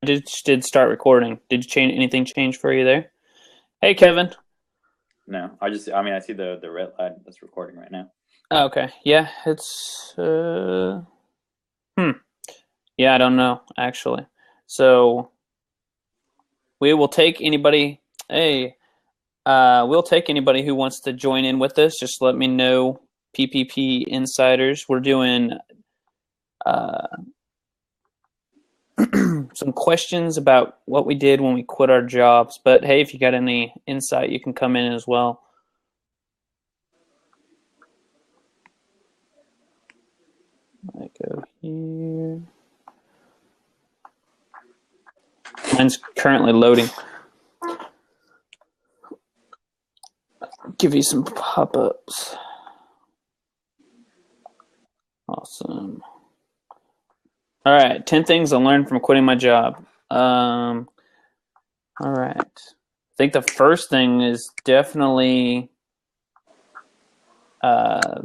did start recording. Did you change anything change for you there? Hey, Kevin. No, I see the red light that's recording right now. Oh, okay. Yeah, it's hmm. Yeah, I don't know actually. So we will take anybody. Hey, we'll take anybody who wants to join in with us. Just let me know. PPP insiders. We're doing uh, some questions about what we did when we quit our jobs. But hey, if you got any insight, you can come in as well. I go here. Mine's currently loading. Give you some pop-ups. Awesome. All right, 10 things I learned from quitting my job. All right. I think the first thing is definitely uh,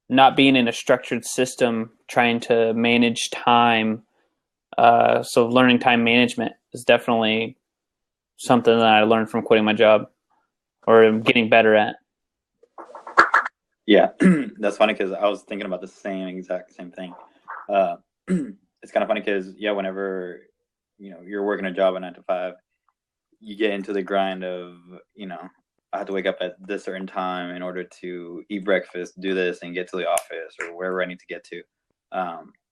not being in a structured system, trying to manage time. So learning time management is definitely something that I learned from quitting my job or getting better at. Yeah, that's funny because I was thinking about the exact same thing. Uh, it's kind of funny because whenever you're working a job at 9 to 5, you get into the grind of I have to wake up at this certain time in order to eat breakfast, do this, and get to the office or wherever I need to get to.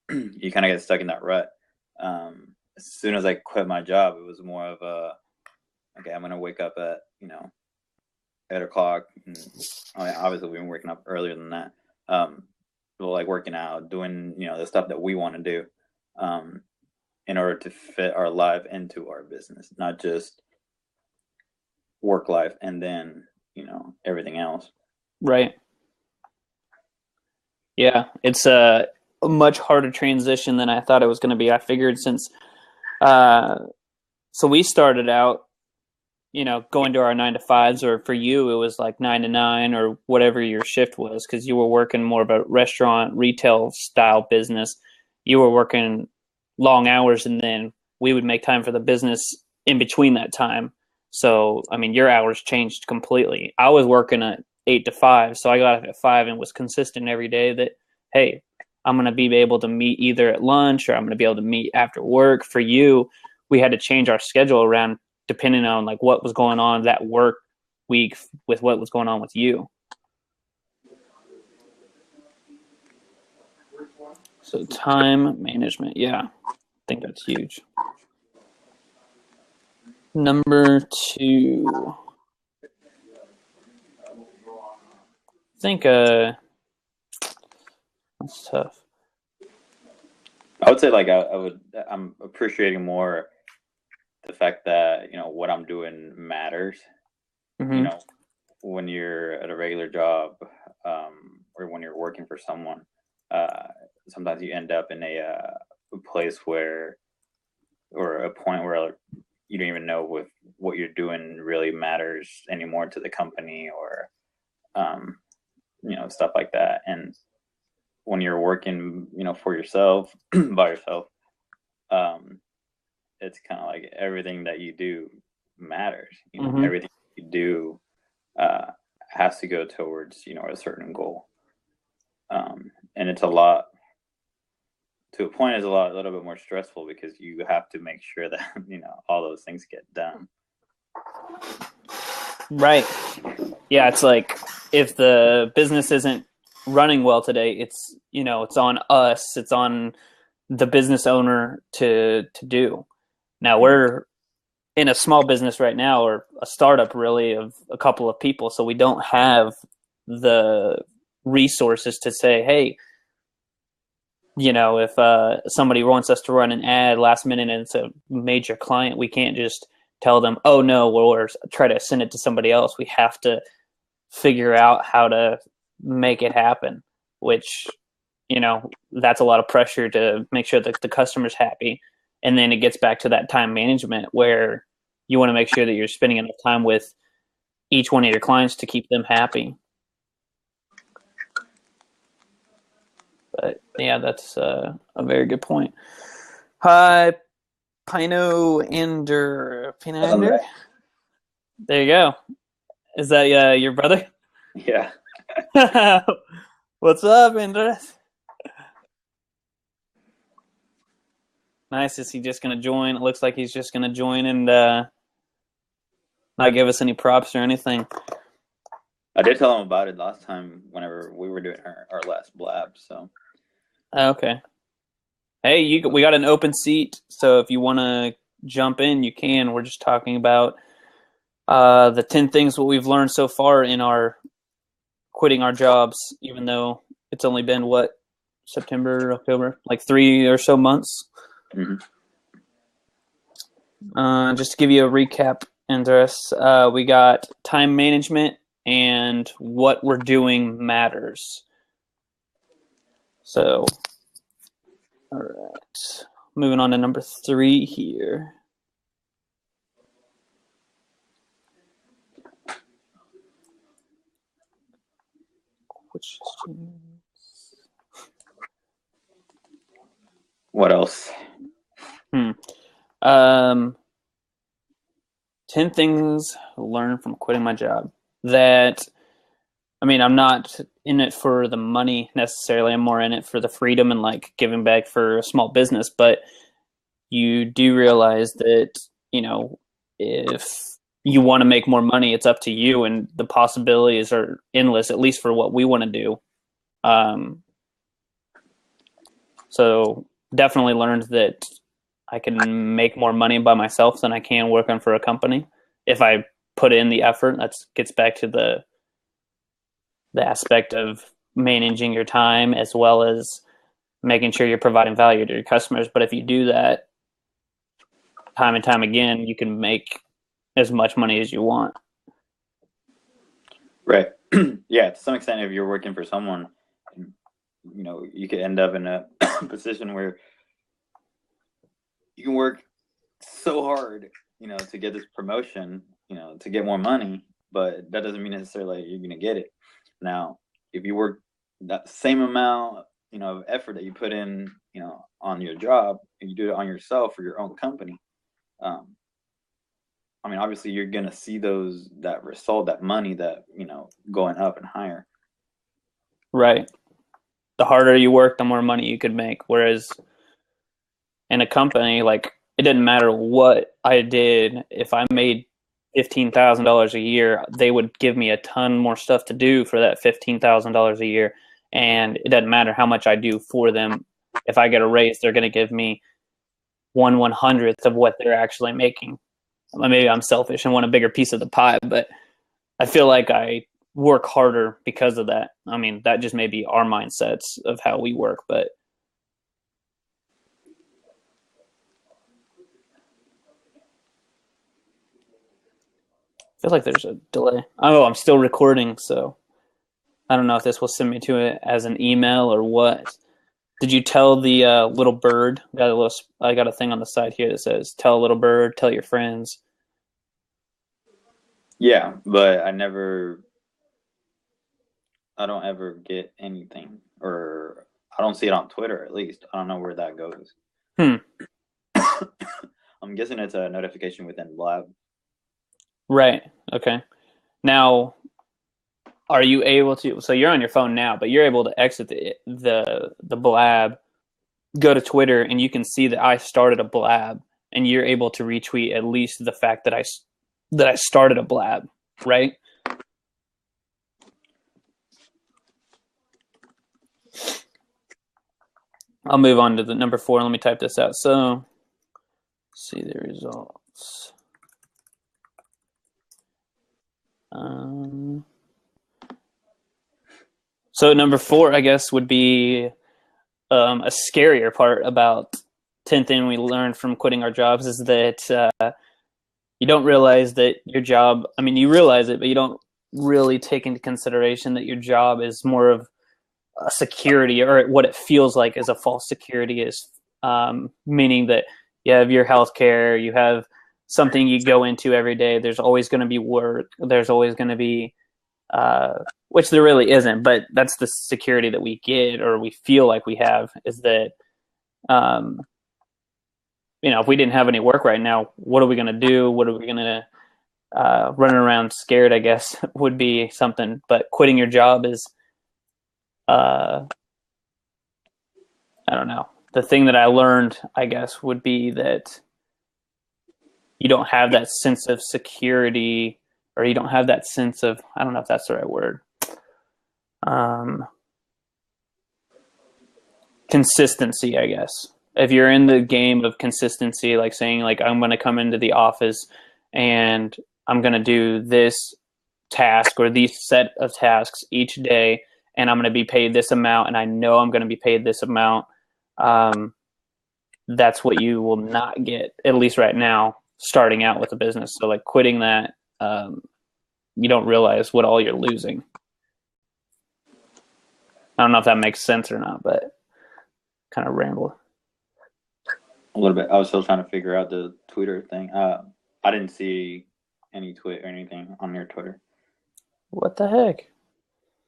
You kind of get stuck in that rut. As soon as I quit my job, it was more of a okay, I'm gonna wake up at 8 o'clock. Obviously, we've been waking up earlier than that. Like working out, doing the stuff that we want to do, in order to fit our life into our business, not just work life and then everything else. Right. Yeah, it's a much harder transition than I thought it was going to be. I figured since, uh, so we started out, going to our 9 to 5s, or for you, it was like 9 to 9 or whatever your shift was, because you were working more of a restaurant retail style business. You were working long hours, and then we would make time for the business in between that time. So, I mean, your hours changed completely. I was working at 8 to 5, so I got up at 5 and was consistent every day that, hey, I'm going to be able to meet either at lunch or I'm going to be able to meet after work. For you, we had to change our schedule around depending on like what was going on that work week with what was going on with you. So time management, yeah, I think that's huge. Number two, I think that's tough. I would say I'm appreciating more the fact that what I'm doing matters. You Mm-hmm. know, when you're at a regular job, or when you're working for someone, uh, sometimes you end up in a place where, or a point where you don't even know if what you're doing really matters anymore to the company, or um, stuff like that. And when you're working, for yourself, by yourself, um, it's kind of like everything that you do matters. Mm-hmm. Everything you do uh, has to go towards a certain goal. And it's a lot to a point. Is a little bit more stressful because you have to make sure that all those things get done. Right. Yeah, it's like if the business isn't running well today, it's on us, it's on the business owner to do. Now Mm-hmm. we're in a small business right now, or a startup really, of a couple of people, so we don't have the resources to say, hey, if somebody wants us to run an ad last minute and it's a major client, we can't just tell them, oh no, we'll try to send it to somebody else. We have to figure out how to make it happen, which, that's a lot of pressure to make sure that the customer's happy. And then it gets back to that time management where you want to make sure that you're spending enough time with each one of your clients to keep them happy. But yeah, that's a very good point. Hi, Pino Ender. Pino That's on Ender? that. There you go. Is that your brother? Yeah. What's up, Ender? Nice. Is he just going to join? It looks like he's just going to join and not give us any props or anything. I did tell him about it last time whenever we were doing our last blab, so. Okay. Hey, we got an open seat, so if you want to jump in, you can. We're just talking about the 10 things what we've learned so far in our quitting our jobs, even though it's only been, September, October, like 3 or so months. Mm-hmm. Just to give you a recap, Andres, we got time management and what we're doing matters. So, all right. Moving on to number 3 here. What else? 10 things I learned from quitting my job. That, I mean, I'm not in it for the money necessarily. I'm more in it for the freedom and like giving back for a small business. But you do realize that, if you want to make more money, it's up to you, and the possibilities are endless, at least for what we want to do. So definitely learned that I can make more money by myself than I can working for a company. If I put in the effort, that gets back to the aspect of managing your time as well as making sure you're providing value to your customers. But if you do that time and time again, you can make as much money as you want. Right. Yeah, to some extent, if you're working for someone, you could end up in a position where you can work so hard, to get this promotion, to get more money, but that doesn't mean necessarily you're going to get it. Now, if you work that same amount, of effort that you put in, on your job, and you do it on yourself or your own company, obviously you're going to see that result, that money, that, going up and higher. Right. The harder you work, the more money you could make. Whereas in a company, like, it didn't matter what I did. If I made $15,000 a year, they would give me a ton more stuff to do for that $15,000 a year. And it doesn't matter how much I do for them. If I get a raise, they're going to give me 1/100th of what they're actually making. Maybe I'm selfish and want a bigger piece of the pie, but I feel like I work harder because of that. I mean, that just may be our mindsets of how we work, but I feel like there's a delay. Oh, I'm still recording, so I don't know if this will send me to it as an email or what. Did you tell the little bird? I got a thing on the side here that says, "Tell a little bird, tell your friends." Yeah, but I don't ever get anything, or I don't see it on Twitter, at least. I don't know where that goes. I'm guessing it's a notification within Blab. Right. Okay. Now, are you able to? So you're on your phone now, but you're able to exit the Blab, go to Twitter, and you can see that I started a Blab, and you're able to retweet at least the fact that I started a Blab, right? I'll move on to the number 4. Let me type this out. So, see the results. So number 4, I guess, would be a scarier part about 10th thing we learned from quitting our jobs is that you don't realize that your job, I mean, you realize it, but you don't really take into consideration that your job is more of a security, or what it feels like is a false security, is meaning that you have your health care, you have something you go into every day. There's always going to be work. There's always going to be, which there really isn't, but that's the security that we get, or we feel like we have, is that if we didn't have any work right now, what are we going to do? What are we going to running around scared, I guess, would be something. But quitting your job is, I don't know. The thing that I learned, I guess, would be that you don't have that sense of security, or you don't have that sense of, I don't know if that's the right word. Consistency, I guess. If you're in the game of consistency, like saying, like, I'm going to come into the office and I'm going to do this task or these set of tasks each day, and I'm going to be paid this amount, and I know I'm going to be paid this amount. That's what you will not get, at least right now, starting out with a business. So like quitting that, you don't realize what all you're losing. I don't know if that makes sense or not, but kind of ramble. A little bit. I was still trying to figure out the Twitter thing. I didn't see any tweet or anything on your Twitter. What the heck?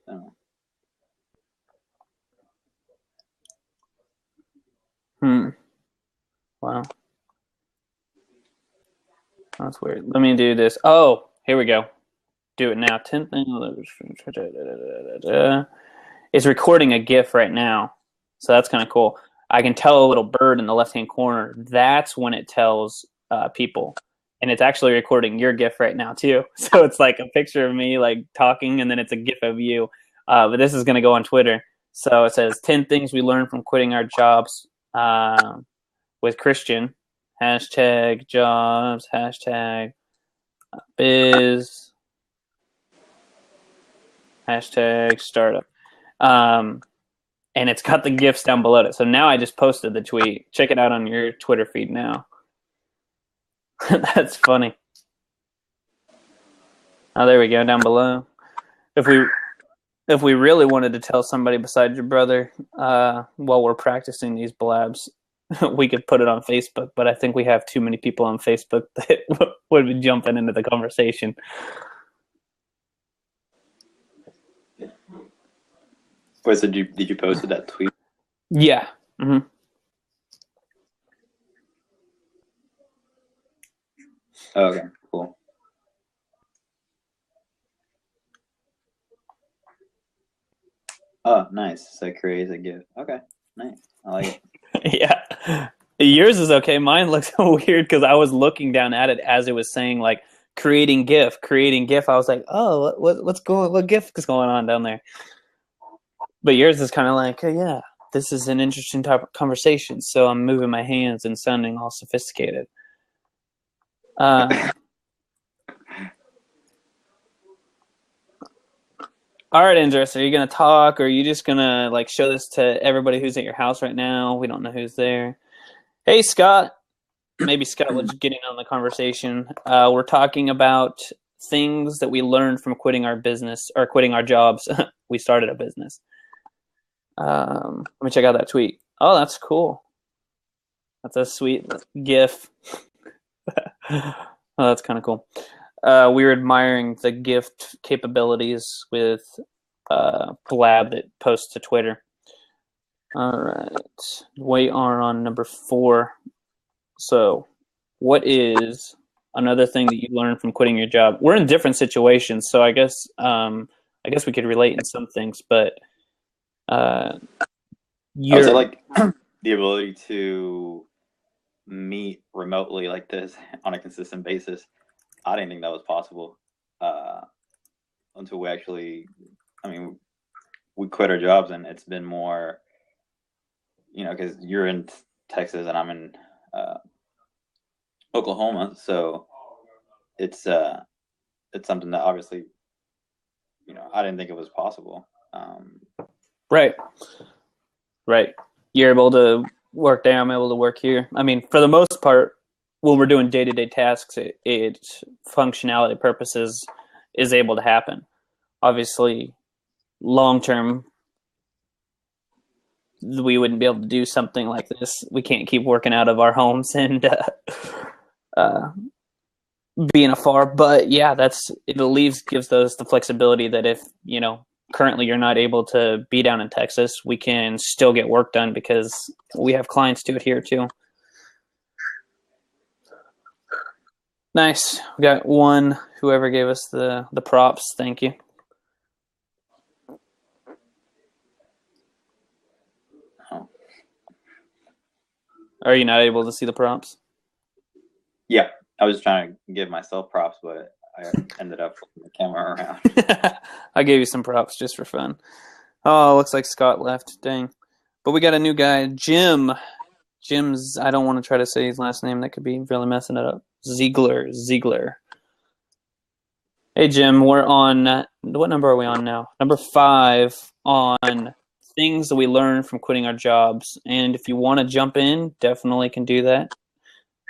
So. Wow. That's weird. Let me do this. Oh, here we go. Do it now. 10 It's recording a GIF right now. So that's kind of cool. I can tell a little bird in the left-hand corner. That's when it tells people. And it's actually recording your GIF right now, too. So it's like a picture of me like talking, and then it's a GIF of you. But this is going to go on Twitter. So it says 10 things we learned from quitting our jobs with Christian. Hashtag jobs. Hashtag biz. Hashtag startup. And it's got the GIFs down below it. So now I just posted the tweet. Check it out on your Twitter feed now. That's funny. Oh, there we go, down below. If we really wanted to tell somebody besides your brother while we're practicing these blabs, we could put it on Facebook, but I think we have too many people on Facebook that would be jumping into the conversation. Wait, so did you post that tweet? Yeah. Mm-hmm. Oh, okay, cool. Oh, nice. So create a GIF. Okay, nice. I like it. Yeah. Yours is okay. Mine looks weird because I was looking down at it as it was saying like creating GIF. I was like, oh, what GIF is going on down there? But yours is kind of like, yeah, this is an interesting type of conversation. So I'm moving my hands and sounding all sophisticated. All right, Andres, are you going to talk, or are you just going to like show this to everybody who's at your house right now? We don't know who's there. Hey, Scott. Maybe Scott will just get in on the conversation. We're talking about things that we learned from quitting our business or quitting our jobs. We started a business. Let me check out that tweet. Oh, that's cool. That's a sweet GIF. Oh, that's kind of cool. We were admiring the gift capabilities with Blab that posts to Twitter. All right. We are on number 4. So what is another thing that you learned from quitting your job? We're in different situations, so I guess we could relate in some things, but I would say like the ability to meet remotely like this on a consistent basis. I didn't think that was possible until we actually, we quit our jobs, and it's been more, because you're in Texas and I'm in Oklahoma, so it's something that obviously, I didn't think it was possible. Right. You're able to work there. I'm able to work here. I mean, for the most part, when we're doing day-to-day tasks, it functionality purposes is able to happen. Obviously, long-term, we wouldn't be able to do something like this. We can't keep working out of our homes and being afar. But yeah, it gives us the flexibility that if, currently you're not able to be down in Texas, we can still get work done because we have clients to adhere to. Nice. We got one. Whoever gave us the props, thank you. Oh. Are you not able to see the prompts? Yeah, I was trying to give myself props, but I ended up flipping the camera around. I gave you some props just for fun. Oh, looks like Scott left. Dang. But we got a new guy, Jim. Jim's, I don't want to try to say his last name. That could be really messing it up. Ziegler. Hey, Jim, we're on, what number are we on now? Number 5 on things that we learned from quitting our jobs. And if you want to jump in, definitely can do that.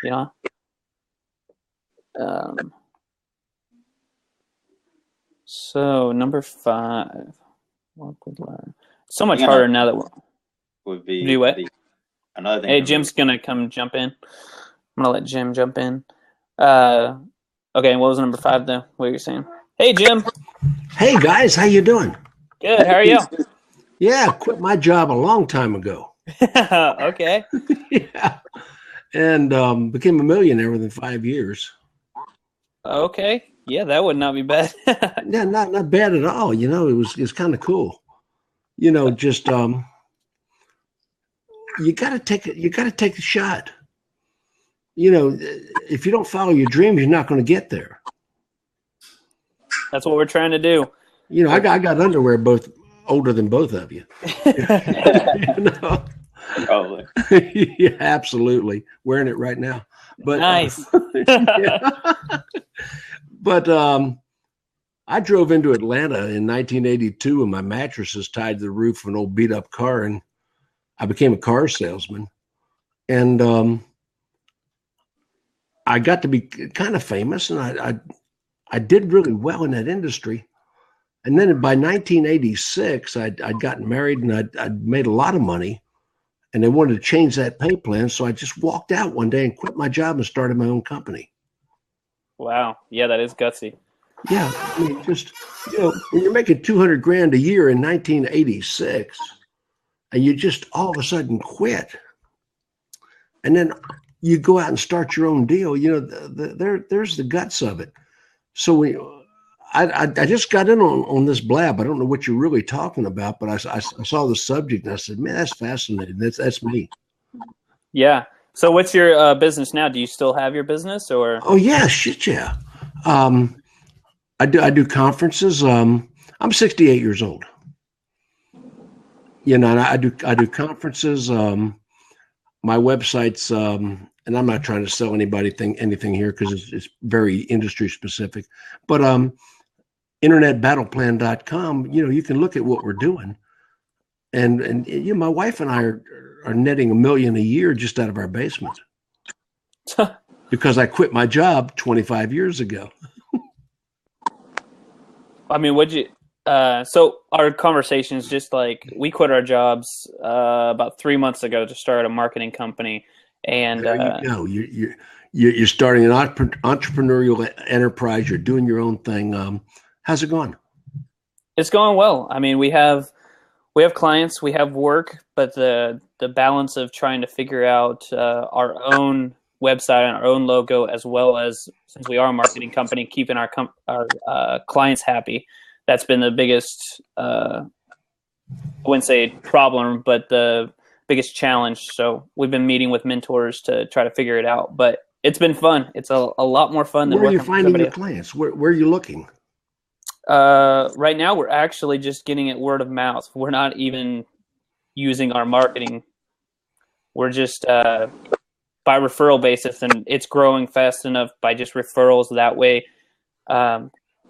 Yeah. So, number 5. What would learn? So much harder now that we're... Would be do what? Another thing. Hey, Jim's going to come jump in. I'm going to let Jim jump in. Okay, what was number 5, though? What you're saying? Hey, Jim. Hey, guys. How you doing? Good. How are you? Yeah, quit my job a long time ago. Okay. Yeah. And became a millionaire within 5 years. Okay. Yeah, that would not be bad. Yeah, not bad at all. You know, it's kind of cool. You know, just you gotta take the shot. You know, if you don't follow your dreams, you're not going to get there. That's what we're trying to do. You know, I got underwear both older than both of you. You know? Probably. Yeah, absolutely. Wearing it right now. But nice. But I drove into Atlanta in 1982 and my mattress was tied to the roof of an old beat up car, and I became a car salesman. And I got to be kind of famous, and I did really well in that industry. And then by 1986, I'd gotten married and I'd made a lot of money, and they wanted to change that pay plan. So I just walked out one day and quit my job and started my own company. Wow. Yeah, that is gutsy. Yeah. I mean, just, you know, when you're making $200,000 a year in 1986 and you just all of a sudden quit, and then you go out and start your own deal, you know, there's the guts of it. So I just got in on this blab. I don't know what you're really talking about, but I saw the subject and I said, man, that's fascinating. That's me. Yeah. So what's your business now? Do you still have your business, or? Oh yeah, shit yeah. I do conferences. I'm 68 years old. You know, and I do conferences. My website's and I'm not trying to sell anything here because it's very industry specific. But internetbattleplan.com, you know, you can look at what we're doing. And you know, my wife and I are netting $1 million a year just out of our basement because I quit my job 25 years ago. I mean, so our conversation is just like, we quit our jobs about 3 months ago to start a marketing company. And there you go. You're starting an entrepreneurial enterprise. You're doing your own thing. How's it going? It's going well. I mean, we have clients, we have work, but the balance of trying to figure out our own website and our own logo, as well as, since we are a marketing company, keeping our clients happy. That's been the biggest, I wouldn't say problem, but the biggest challenge. So we've been meeting with mentors to try to figure it out, but it's been fun. It's a lot more fun than where are you working finding your clients? Where are you looking? Right now, we're actually just getting it word of mouth. We're not even using our marketing. We're just by referral basis, and it's growing fast enough by just referrals that way.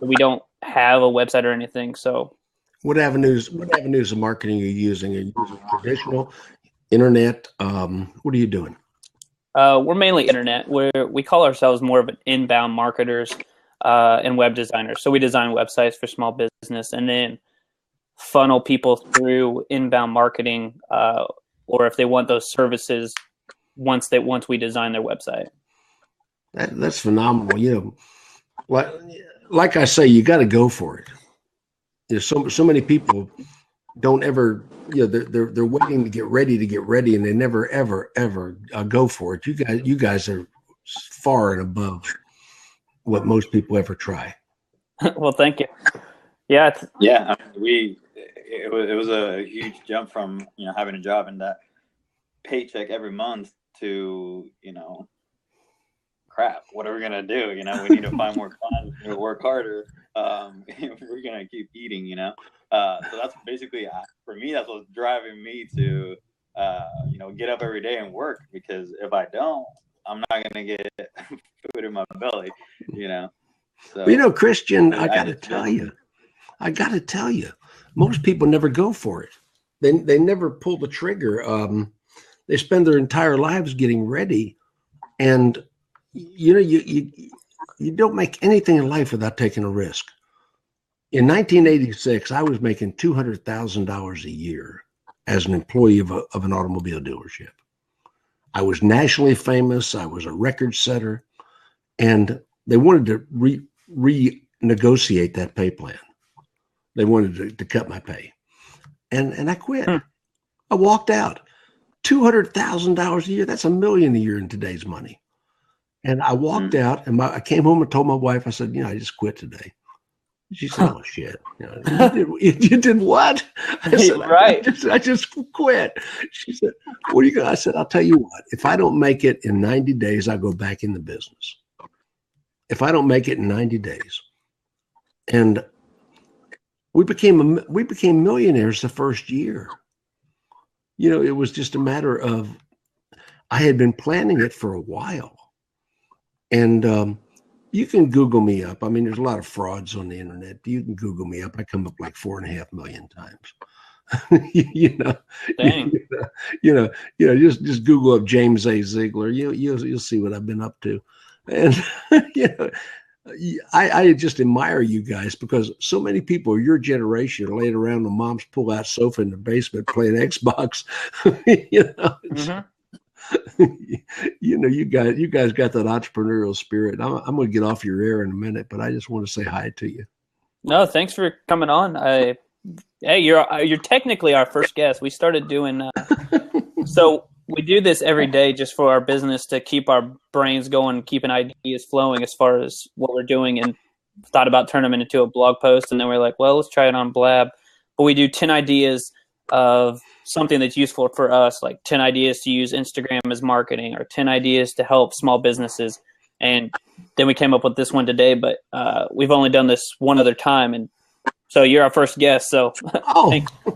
We don't have a website or anything. So, what avenues of marketing are you using? Are you using traditional, internet? What are you doing? we're mainly internet. We call ourselves more of an inbound marketers and web designers. So we design websites for small business and then funnel people through inbound marketing, or if they want those services once we design their website. That's phenomenal. You know, like I say, you got to go for it. There's so many people don't ever, you know, they're waiting to get ready, and they never ever go for it. You guys are far and above. what most people ever try. Well, thank you. Yeah. Yeah. I mean, it was a huge jump from, having a job and that paycheck every month to, crap, what are we going to do? We need to find more clients, we need to work harder. We're going to keep eating, so that's basically, for me, that's what's driving me to, get up every day and work, because if I don't, I'm not going to get food in my belly, So, Christian, I got to tell you, most people never go for it. They never pull the trigger. They spend their entire lives getting ready, and you don't make anything in life without taking a risk. In 1986, I was making $200,000 a year as an employee of an automobile dealership. I was nationally famous. I was a record setter, and they wanted to renegotiate that pay plan. They wanted to cut my pay, and I quit. I walked out. $200,000 a year. That's $1 million a year in today's money. And I walked out, and I came home and told my wife, I said, I just quit today. She said, oh, shit. You did what? I said, right. I just quit. She said, what are you going to? I said, I'll tell you what. If I don't make it in 90 days, I'll go back in the business. If I don't make it in 90 days. And we became millionaires the first year. It was just a matter of, I had been planning it for a while. And you can Google me up. I mean, there's a lot of frauds on the internet. You can Google me up. I come up like 4.5 million times. Just Google up James A. Ziegler. You'll see what I've been up to. And I just admire you guys, because so many people your generation are laying around on mom's pull-out sofa in the basement playing Xbox. You guys got that entrepreneurial spirit. I'm going to get off your air in a minute, but I just want to say hi to you. No, thanks for coming on. Hey, you're technically our first guest. We started doing so we do this every day just for our business to keep our brains going, keeping ideas flowing as far as what we're doing, and thought about turning them into a blog post. And then we're like, well, let's try it on Blab. But we do 10 ideas of something that's useful for us, like 10 ideas to use Instagram as marketing, or 10 ideas to help small businesses. And then we came up with this one today, but we've only done this one other time. And so you're our first guest. So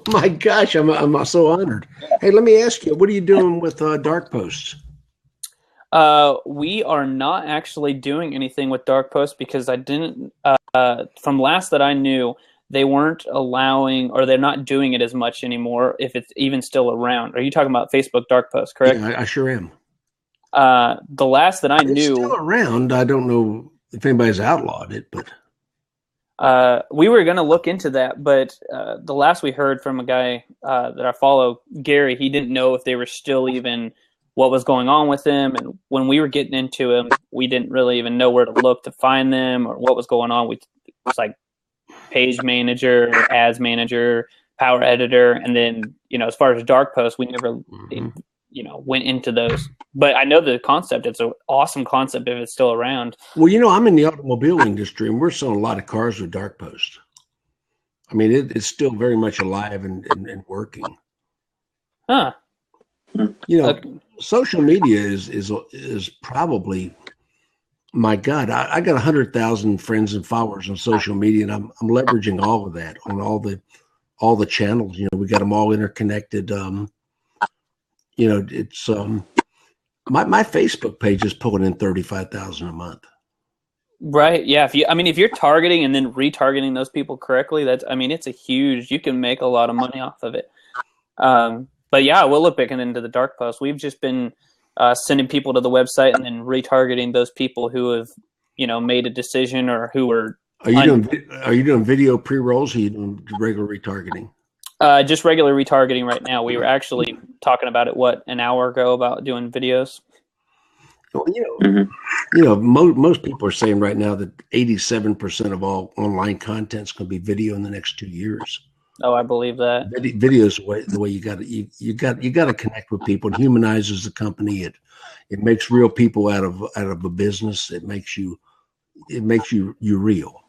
my gosh, I'm so honored. Hey, let me ask you, what are you doing with Dark Posts? We are not actually doing anything with Dark Posts, because I didn't, from last that I knew, they weren't allowing, or they're not doing it as much anymore, if it's even still around. Are you talking about Facebook Dark Posts, correct? Yeah, I sure am. The last that I knew, it's still around. I don't know if anybody's outlawed it, but we were going to look into that. But the last we heard from a guy that I follow, Gary, he didn't know if they were still even, what was going on with them. And when we were getting into them, we didn't really even know where to look to find them or what was going on. It was like page manager, ads manager, power editor, and then as far as Dark Posts, we never went into those. But I know the concept. It's an awesome concept if it's still around. Well, I'm in the automobile industry, and we're selling a lot of cars with Dark Posts. I mean, it's still very much alive and working. Huh. Social media is probably, my God, I got 100,000 friends and followers on social media, and I'm leveraging all of that on all the channels. We got them all interconnected. It's my Facebook page is pulling in 35,000 a month. Right. Yeah. If you're targeting and then retargeting those people correctly, it's a huge. You can make a lot of money off of it. But yeah, we'll look back into the Dark Posts. We've just been sending people to the website and then retargeting those people who have, made a decision or who are. Are you doing video pre-rolls, or are you doing regular retargeting? Just regular retargeting right now. We were actually talking about it, an hour ago, about doing videos. Well, most people are saying right now that 87% of all online content is going to be video in the next 2 years. Oh, I believe that. Video is the way you got to connect with people. It humanizes the company. It makes real people out of a business. It makes you it makes you real.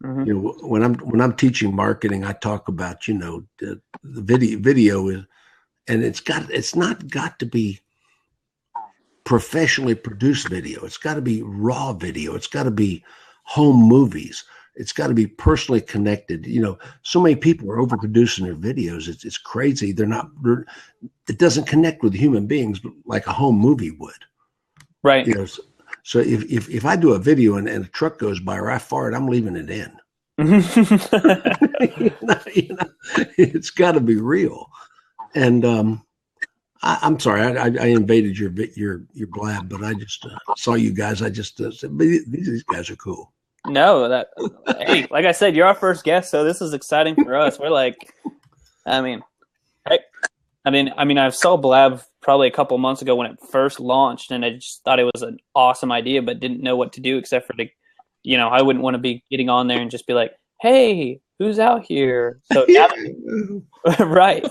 Mm-hmm. You know, when I'm teaching marketing, I talk about, you know, the video is, and it's not got to be professionally produced video. It's got to be raw video. It's got to be home movies. It's got to be personally connected. You know, so many people are overproducing their videos. It's crazy. It doesn't connect with human beings like a home movie would. Right. You know, so if I do a video and a truck goes by or I fart, I'm leaving it in. you know, it's got to be real. And I'm sorry, I invaded your blab, but I just saw you guys. I just said, these guys are cool. No, hey, like I said, you're our first guest, so this is exciting for us. We're like, I mean, I saw Blab probably a couple months ago when it first launched, and I just thought it was an awesome idea, but didn't know what to do except for I wouldn't want to be getting on there and just be like, hey, who's out here? So now, right,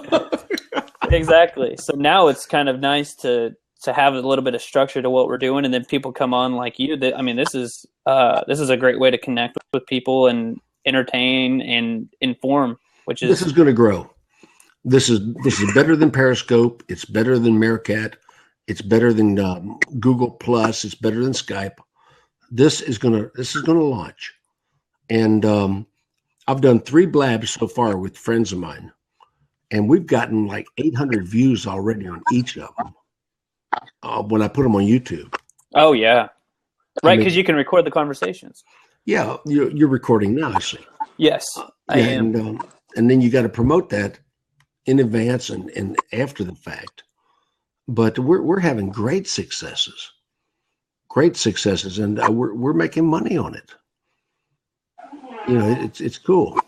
exactly. So now it's kind of nice to have a little bit of structure to what we're doing, and then people come on like you. This is a great way to connect with people and entertain and inform. This is going to grow. This is better than Periscope. It's better than Meerkat. It's better than Google Plus. It's better than Skype. This is gonna launch, and I've done 3 blabs so far with friends of mine, and we've gotten like 800 views already on each of them when I put them on YouTube. Oh yeah, right, because you can record the conversations. Yeah, you're recording now, I see. Yes, I am. And then you got to promote that in advance and after the fact. But we're having great successes, and we're making money on it. You know, it's cool.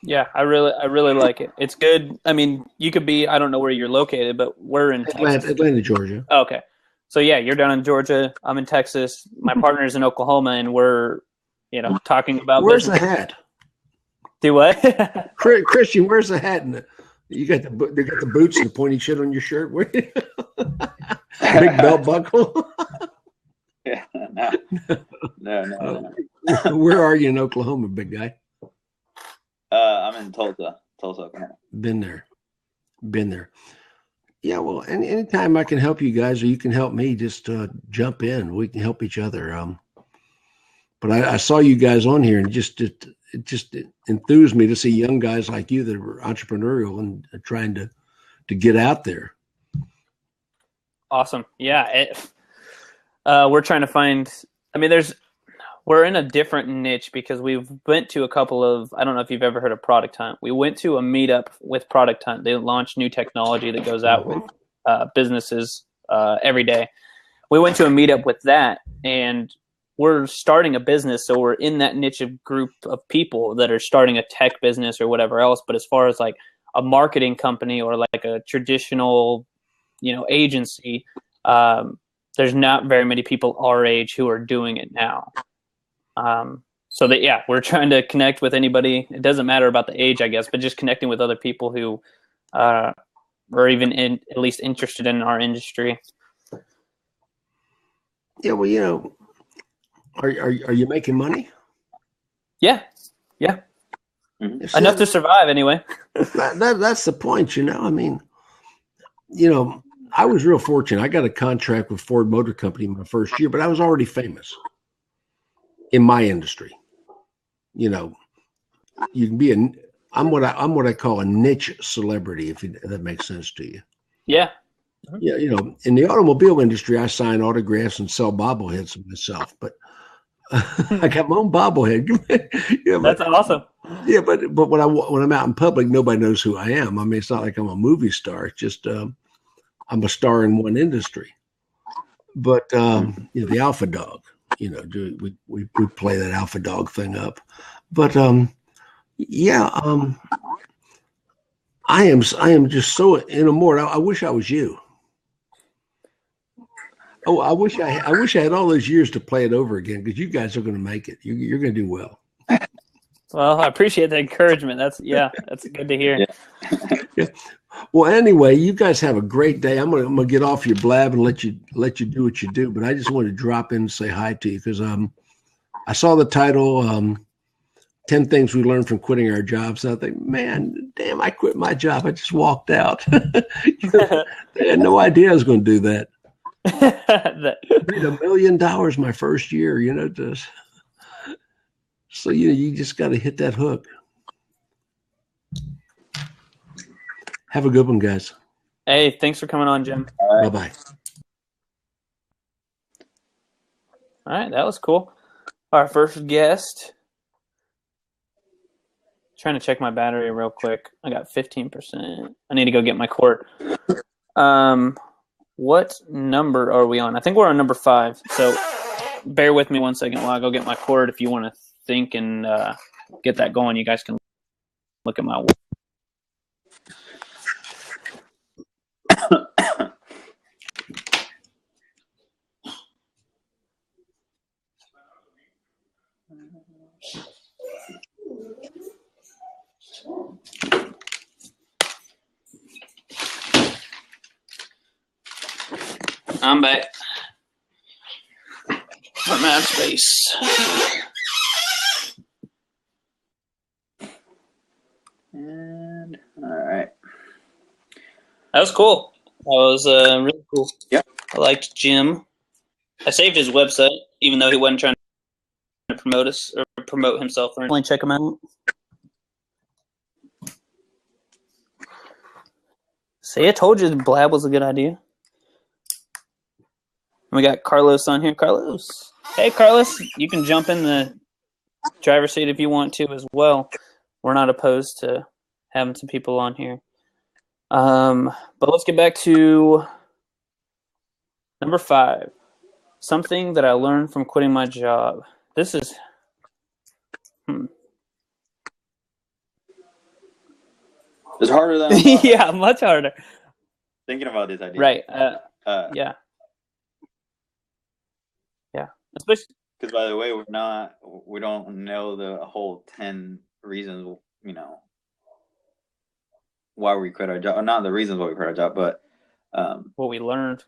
Yeah, I really like it. It's good. I mean, you could be, I don't know where you're located, but we're in Atlanta, Georgia. Oh, okay. So yeah, you're down in Georgia. I'm in Texas. My partner's in Oklahoma, and we're, talking about Where's business. the hat? Do what? Christian, where's the hat? You got they got the boots and the pointy shit on your shirt. Big belt buckle. Yeah, no. Where are you in Oklahoma, big guy? I'm in Tulsa, Oklahoma. Been there. Yeah, well, anytime I can help you guys or you can help me, just jump in. We can help each other. But I saw you guys on here, and it just enthused me to see young guys like you that are entrepreneurial and trying to get out there. Awesome. Yeah. We're trying to find, we're in a different niche because we've went to a couple of, I don't know if you've ever heard of Product Hunt. We went to a meetup with Product Hunt. They launched new technology that goes out with businesses every day. We went to a meetup with that, and we're starting a business. So we're in that niche of group of people that are starting a tech business or whatever else. But as far as like a marketing company or like a traditional, agency, there's not very many people our age who are doing it now. So that, yeah, we're trying to connect with anybody. It doesn't matter about the age, I guess, but just connecting with other people who are even at least interested in our industry. Yeah, well, are you making money? Yeah. Mm-hmm. Enough to survive anyway. That's the point, I was real fortunate. I got a contract with Ford Motor Company my first year, but I was already famous in my industry. You can be I'm what I call a niche celebrity, if that makes sense to you. Yeah. Yeah, in the automobile industry, I sign autographs and sell bobbleheads myself, but I got my own bobblehead. That's awesome. Yeah, but when I'm out in public, nobody knows who I am. It's not like I'm a movie star. It's just I'm a star in one industry. But the alpha dog, we play that alpha dog thing up. But I am just so enamored. I wish I was you. Oh, I wish I had all those years to play it over again, because you guys are going to make it. You're going to do well. Well, I appreciate the encouragement. That's good to hear. Yeah. Well, anyway, you guys have a great day. I'm gonna get off your blab and let you do what you do. But I just wanted to drop in and say hi to you, because I saw the title, 10 Things We Learned from Quitting Our Jobs. And I think, man, damn, I quit my job. I just walked out. They had no idea I was going to do that. I made $1 million my first year, so you just got to hit that hook. Have a good one, guys. Hey, thanks for coming on, Jim. All right. Bye-bye. All right, that was cool. Our first guest. Trying to check my battery real quick. I got 15%. I need to go get my cord. What number are we on? I think we're on number 5. So bear with me one second while I go get my cord. If you want to think and get that going, you guys can look at my work. I'm back. I'm out of space. And all right. That was cool. That was really cool. Yeah. I liked Jim. I saved his website, even though he wasn't trying to promote us or promote himself. Or anything. Check him out. See, I told you the blab was a good idea. We got Carlos on here. Carlos. Hey, Carlos. You can jump in the driver's seat if you want to as well. We're not opposed to having some people on here. But let's get back to number 5. Something that I learned from quitting my job. This is... It's harder than I thought. Yeah, much harder. Thinking about this idea. Right. Yeah. Especially because, by the way, we don't know the whole 10 reasons, why we quit our job. Or not the reasons why we quit our job, but what we learned.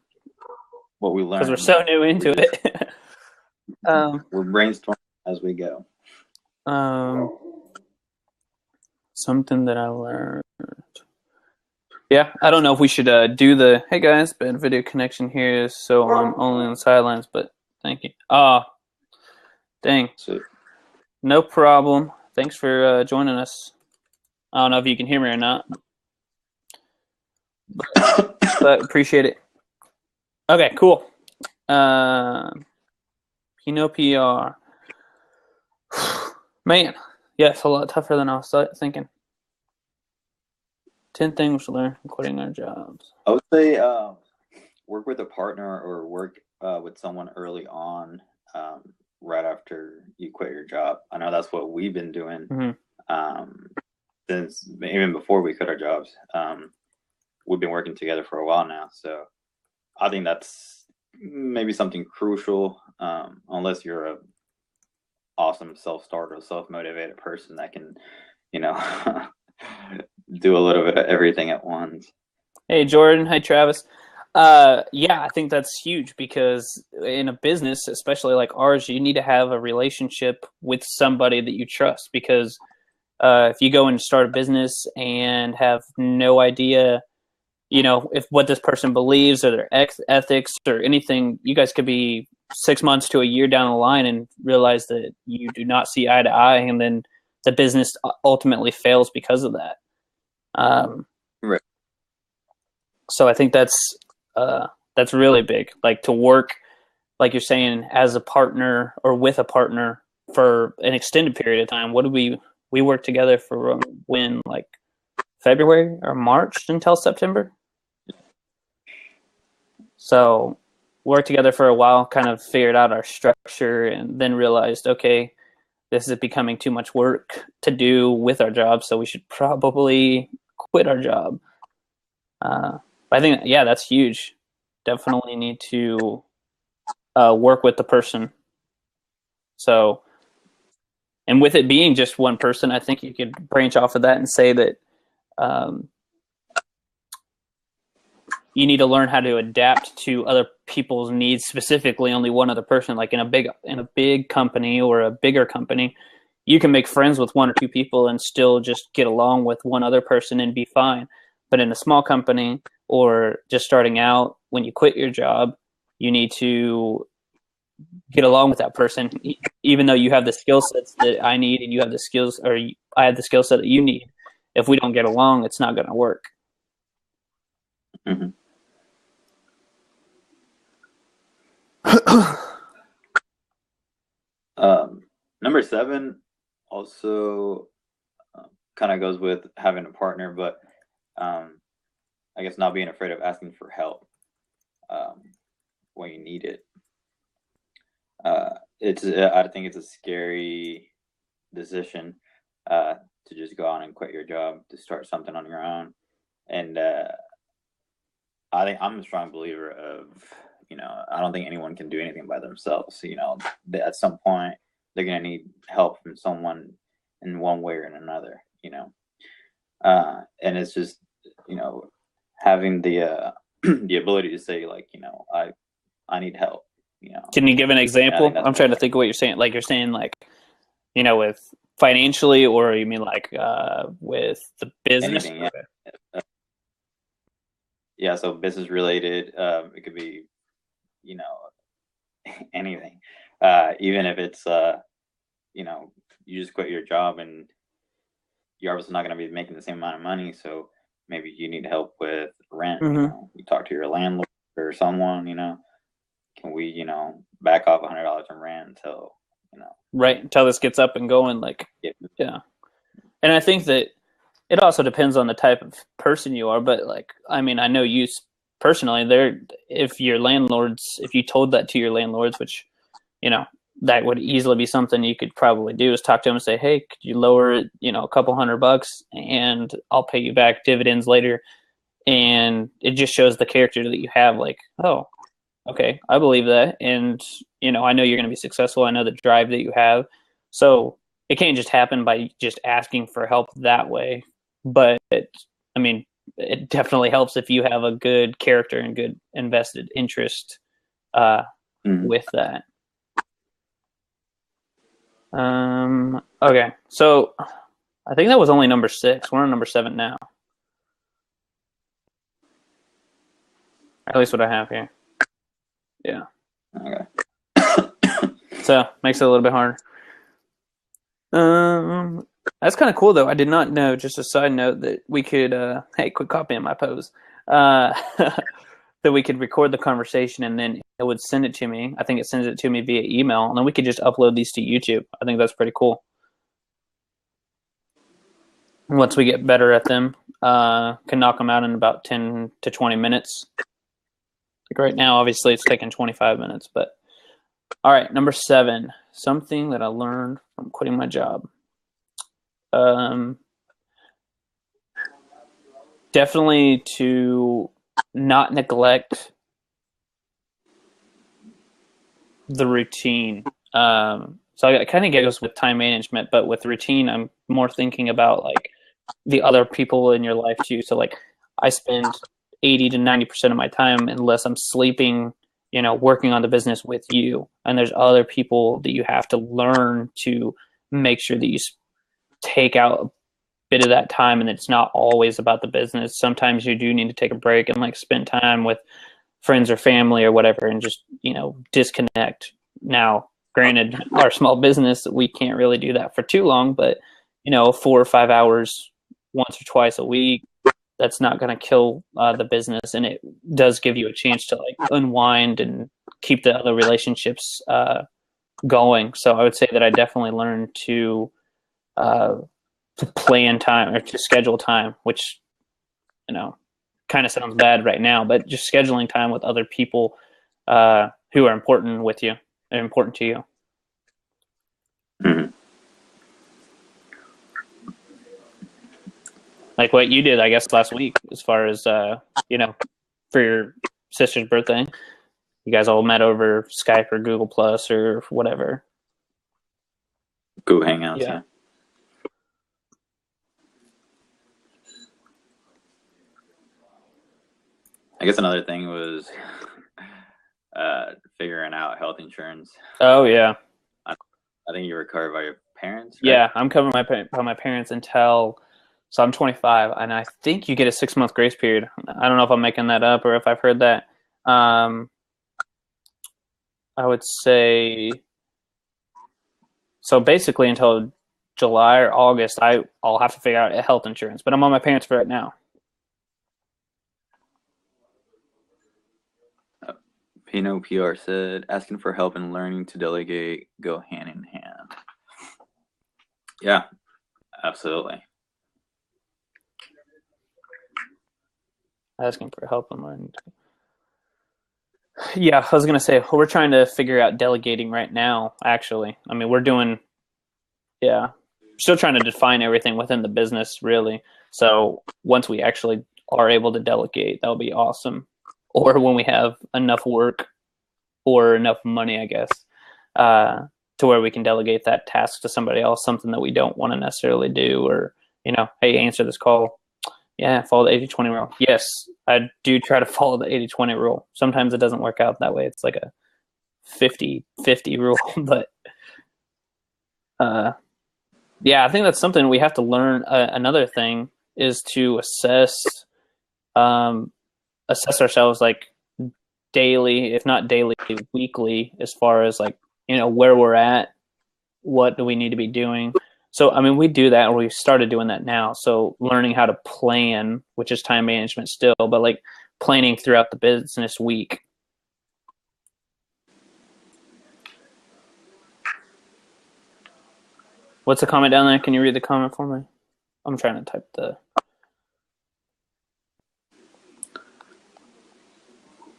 What we learned. Because we're so new into it. We're brainstorming as we go. Something that I learned. Yeah, I don't know if we should do the, hey guys, bad video connection here, so I'm only on the sidelines, but thank you. Dang. So, no problem. Thanks for joining us. I don't know if you can hear me or not, but appreciate it. Okay, cool. Pinot PR. Man, yeah, it's a lot tougher than I was thinking. 10 things to learn from quitting our jobs. I would say work with a partner or work with someone early on, right after you quit your job. I know that's what we've been doing since even before we quit our jobs. We've been working together for a while now, so I think that's maybe something crucial, unless you're a awesome self-starter, self-motivated person that can, do a little bit of everything at once. Hey, Jordan. Hi, Travis. Yeah, I think that's huge because in a business, especially like ours, you need to have a relationship with somebody that you trust, because if you go and start a business and have no idea, if what this person believes or their ethics or anything, you guys could be 6 months to a year down the line and realize that you do not see eye to eye, and then the business ultimately fails because of that. Right. So I think that's really big. Like to work, like you're saying, as a partner or with a partner for an extended period of time. What did we worked together for when, like February or March until September? So worked together for a while, kind of figured out our structure, and then realized, okay, this is becoming too much work to do with our job, so we should probably quit our job. I think, yeah, that's huge. Definitely need to work with the person. So, and with it being just one person, I think you could branch off of that and say that you need to learn how to adapt to other people's needs, specifically only one other person. Like in a big company or a bigger company, you can make friends with one or two people and still just get along with one other person and be fine. But in a small company or just starting out, when you quit your job, you need to get along with that person, even though you have the skill sets that I need and you have the skills, or I have the skill set that you need. If we don't get along, it's not going to work. Mm-hmm. Number 7 also kind of goes with having a partner, but I guess not being afraid of asking for help when you need it. I think it's a scary decision to just go on and quit your job to start something on your own. And I think I'm a strong believer of, I don't think anyone can do anything by themselves. At some point they're going to need help from someone in one way or another, and it's just, having the the ability to say, like, I need help. Can you give an example? I'm trying to think of what you're saying. Like, you're saying, like, with financially, or you mean like with the business? Anything, yeah. Yeah, so business related. It could be, anything. Even if it's, you just quit your job and you're obviously not going to be making the same amount of money. So maybe you need help with rent. Mm-hmm. You talk to your landlord or someone, can we, back off $100 in rent until, right, until this gets up and going. Like, yeah. And I think that it also depends on the type of person you are. But, like, I mean, I know you personally, if you told that to your landlords, which, that would easily be something you could probably do, is talk to them and say, hey, could you lower it, a couple $100 and I'll pay you back dividends later. And it just shows the character that you have, like, oh, okay, I believe that. And, I know you're going to be successful. I know the drive that you have. So it can't just happen by just asking for help that way. But it definitely helps if you have a good character and good invested interest with that. Okay, so I think that was only number 6. We're on number 7 now. At least what I have here. Yeah. Okay. So makes it a little bit harder. That's kind of cool, though. I did not know, just a side note, that we could hey, quit copying my pose. That we could record the conversation and then it would send it to me. I think it sends it to me via email, and then we could just upload these to YouTube. I think that's pretty cool. Once we get better at them, can knock them out in about 10 to 20 minutes. Like right now, obviously, it's taking 25 minutes. But all right, number 7, something that I learned from quitting my job. Definitely to not neglect the routine. So it kind of goes with time management, but with routine, I'm more thinking about like the other people in your life too. So like I spend 80 to 90% of my time, unless I'm sleeping, working on the business with you. And there's other people that you have to learn to make sure that you take out a bit of that time, and it's not always about the business. Sometimes you do need to take a break and like spend time with friends or family or whatever, and just, disconnect. Now, granted, our small business, we can't really do that for too long, but 4 or 5 hours once or twice a week, that's not going to kill the business, and it does give you a chance to like unwind and keep the other relationships going. So I would say that I definitely learned to plan time, or to schedule time, which kind of sounds bad right now, but just scheduling time with other people who are important with you and important to you. Mm-hmm. Like what you did, I guess, last week, as far as for your sister's birthday, you guys all met over Skype or Google Plus or whatever. Google Hangouts, yeah. I guess another thing was figuring out health insurance. Oh yeah. I think you were covered by your parents, right? Yeah, I'm covered by my parents until, so I'm 25, and I think you get a 6-month grace period. I don't know if I'm making that up or if I've heard that. I would say, so basically until July or August, I'll have to figure out health insurance, but I'm on my parents for it now. Pino PR said, asking for help and learning to delegate go hand in hand. Yeah, absolutely. Asking for help and learning. Yeah, I was going to say, we're trying to figure out delegating right now, actually. I mean, still trying to define everything within the business, really. So once we actually are able to delegate, that'll be awesome. Or when we have enough work or enough money, I guess, to where we can delegate that task to somebody else, something that we don't want to necessarily do, or, hey, answer this call. Yeah, follow the 80-20 rule. Yes, I do try to follow the 80-20 rule. Sometimes it doesn't work out that way. It's like a 50-50 rule. But, yeah, I think that's something we have to learn. Another thing is to assess ourselves, like, daily, if not daily, weekly, as far as, like, where we're at, what do we need to be doing. So, I mean, we do that, or we've started doing that now. So learning how to plan, which is time management still, but like planning throughout the business week. What's the comment down there? Can you read the comment for me? I'm trying to type the...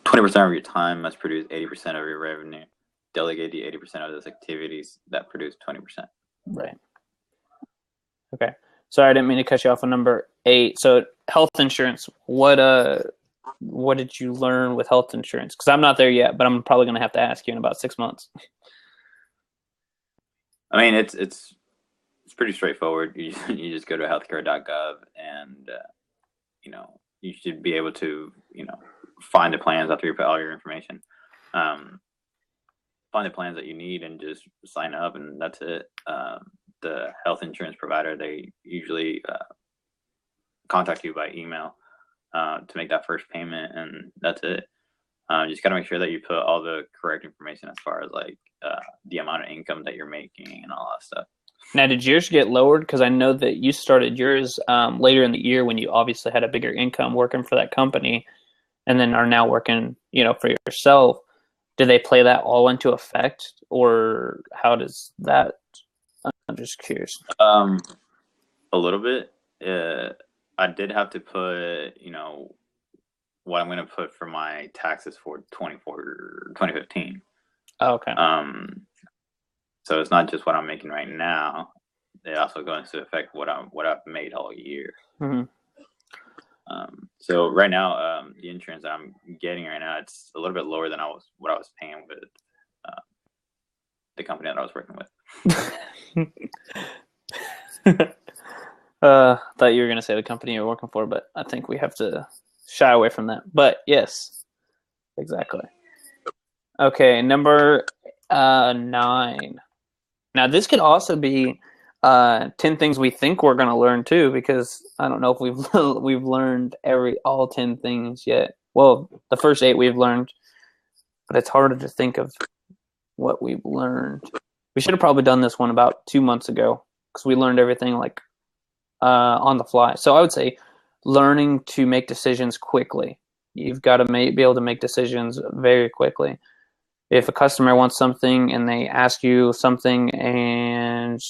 20% of your time must produce 80% of your revenue. Delegate the 80% of those activities that produce 20%. Right. Okay. Sorry, I didn't mean to cut you off on number 8. So health insurance, what did you learn with health insurance? Because I'm not there yet, but I'm probably going to have to ask you in about 6 months. I mean, it's pretty straightforward. You just go to healthcare.gov and, you should be able to, find the plans after you put all your information. Find the plans that you need and just sign up, and that's it. The health insurance provider, they usually contact you by email to make that first payment, and that's it. You just got to make sure that you put all the correct information as far as like the amount of income that you're making and all that stuff. Now, did yours get lowered? Because I know that you started yours later in the year when you obviously had a bigger income working for that company, and then are now working, for yourself. Do they play that all into effect, or how does that? I'm just curious. A little bit. I did have to put, what I'm going to put for my taxes for 2015. Oh, okay. So it's not just what I'm making right now. It also goes into effect what I've made all year. Mm-hmm. So right now, the insurance that I'm getting right now, it's a little bit lower than what I was paying with the company that I was working with. Thought you were going to say the company you're working for, but I think we have to shy away from that. But yes, exactly. Okay, number 9. Now this could also be 10 things we think we're going to learn too, because I don't know if we've learned all 10 things yet. Well, the first 8 we've learned, but it's harder to think of what we've learned. We should have probably done this one about 2 months ago, because we learned everything like on the fly. So I would say learning to make decisions quickly. You've got to be able to make decisions very quickly. If a customer wants something and they ask you something and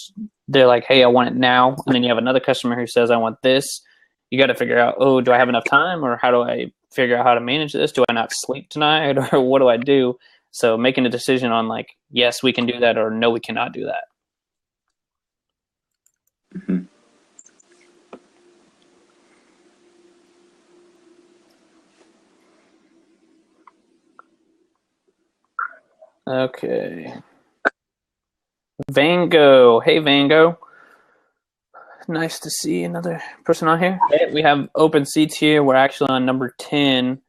they're like, hey, I want it now, and then you have another customer who says, I want this, you got to figure out, do I have enough time, or how do I figure out how to manage this? Do I not sleep tonight, or what do I do? So making a decision on like, yes, we can do that, or no, we cannot do that. Mm-hmm. Okay. Vango. Hey, Vango. Nice to see another person on here. Hey, we have open seats here. We're actually on number 10.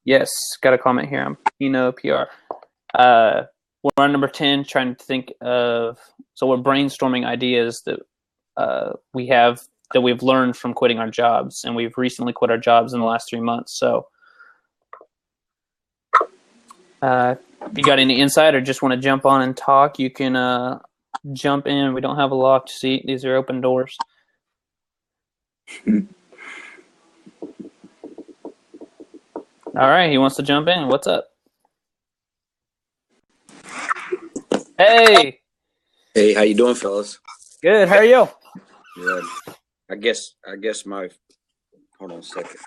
Yes, got a comment here. I'm Pino PR. We're on number 10, trying to think of. So we're brainstorming ideas that we've learned from quitting our jobs, and we've recently quit our jobs in the last 3 months. So, if you got any insight or just want to jump on and talk, you can jump in. We don't have a locked seat; these are open doors. All right, he wants to jump in. What's up? Hey. Hey, how you doing, fellas? Good. How are you? Good. I guess my hold on a second.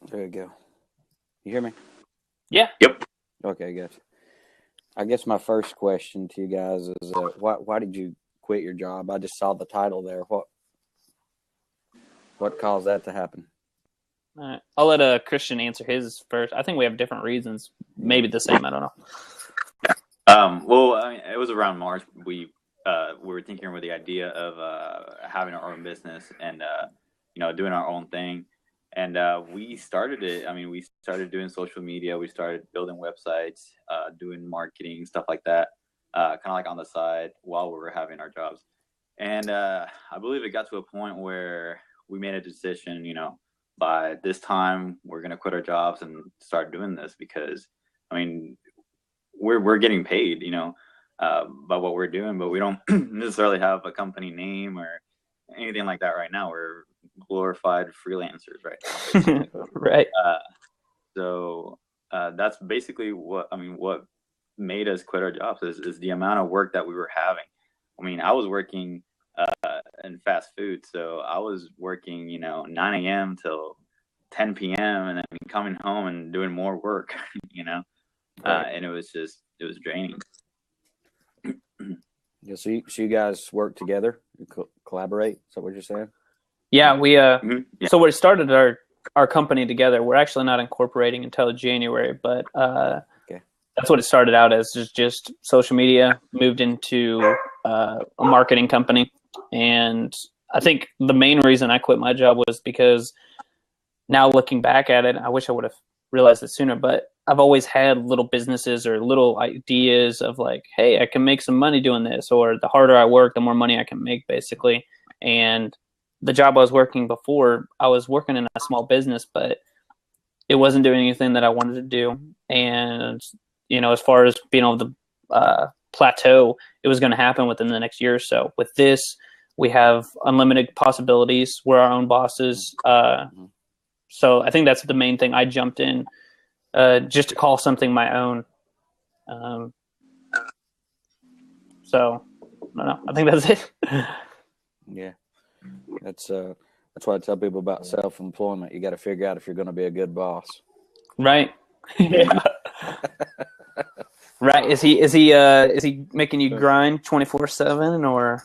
There you go. You hear me? Yeah. Yep. Okay, good. I guess my first question to you guys is why did you quit your job? I just saw the title there. What caused that to happen? All right. I'll let Christian answer his first. I think we have different reasons. Maybe the same. I don't know. Well, I mean, it was around March. We were thinking with the idea of having our own business and doing our own thing. And we started it. I mean, we started doing social media. We started building websites, doing marketing, stuff like that, kind of like on the side while we were having our jobs. And I believe it got to a point where we made a decision, by this time we're going to quit our jobs and start doing this because, I mean, we're getting paid, by what we're doing, but we don't necessarily have a company name or anything like that right now. We're glorified freelancers right now. Right. So that's basically what made us quit our jobs is the amount of work that we were having. I mean, I was working in fast food, so I was working 9 a.m. till 10 p.m. and then coming home and doing more work, Right. and it was draining. Yeah, so you guys work together, you collaborate. Is that what you're saying? Yeah, we Yeah. So we started our company together. We're actually not incorporating until January, but Okay. that's what it started out as, just social media, moved into a marketing company. And I think the main reason I quit my job was because now looking back at it, I wish I would have realized it sooner, but I've always had little businesses or little ideas of like, hey, I can make some money doing this, or the harder I work, the more money I can make, basically. And the job I was working before, I was working in a small business, but it wasn't doing anything that I wanted to do. And, as far as being able to plateau, it was going to happen within the next year or so. With this, we have unlimited possibilities. We're our own bosses. So I think that's the main thing. I jumped in just to call something my own. So I don't know. I think that's it. Yeah. That's why I tell people about self-employment. You got to figure out if you're going to be a good boss. Right. Yeah. Right. Is he making you grind 24/7 or?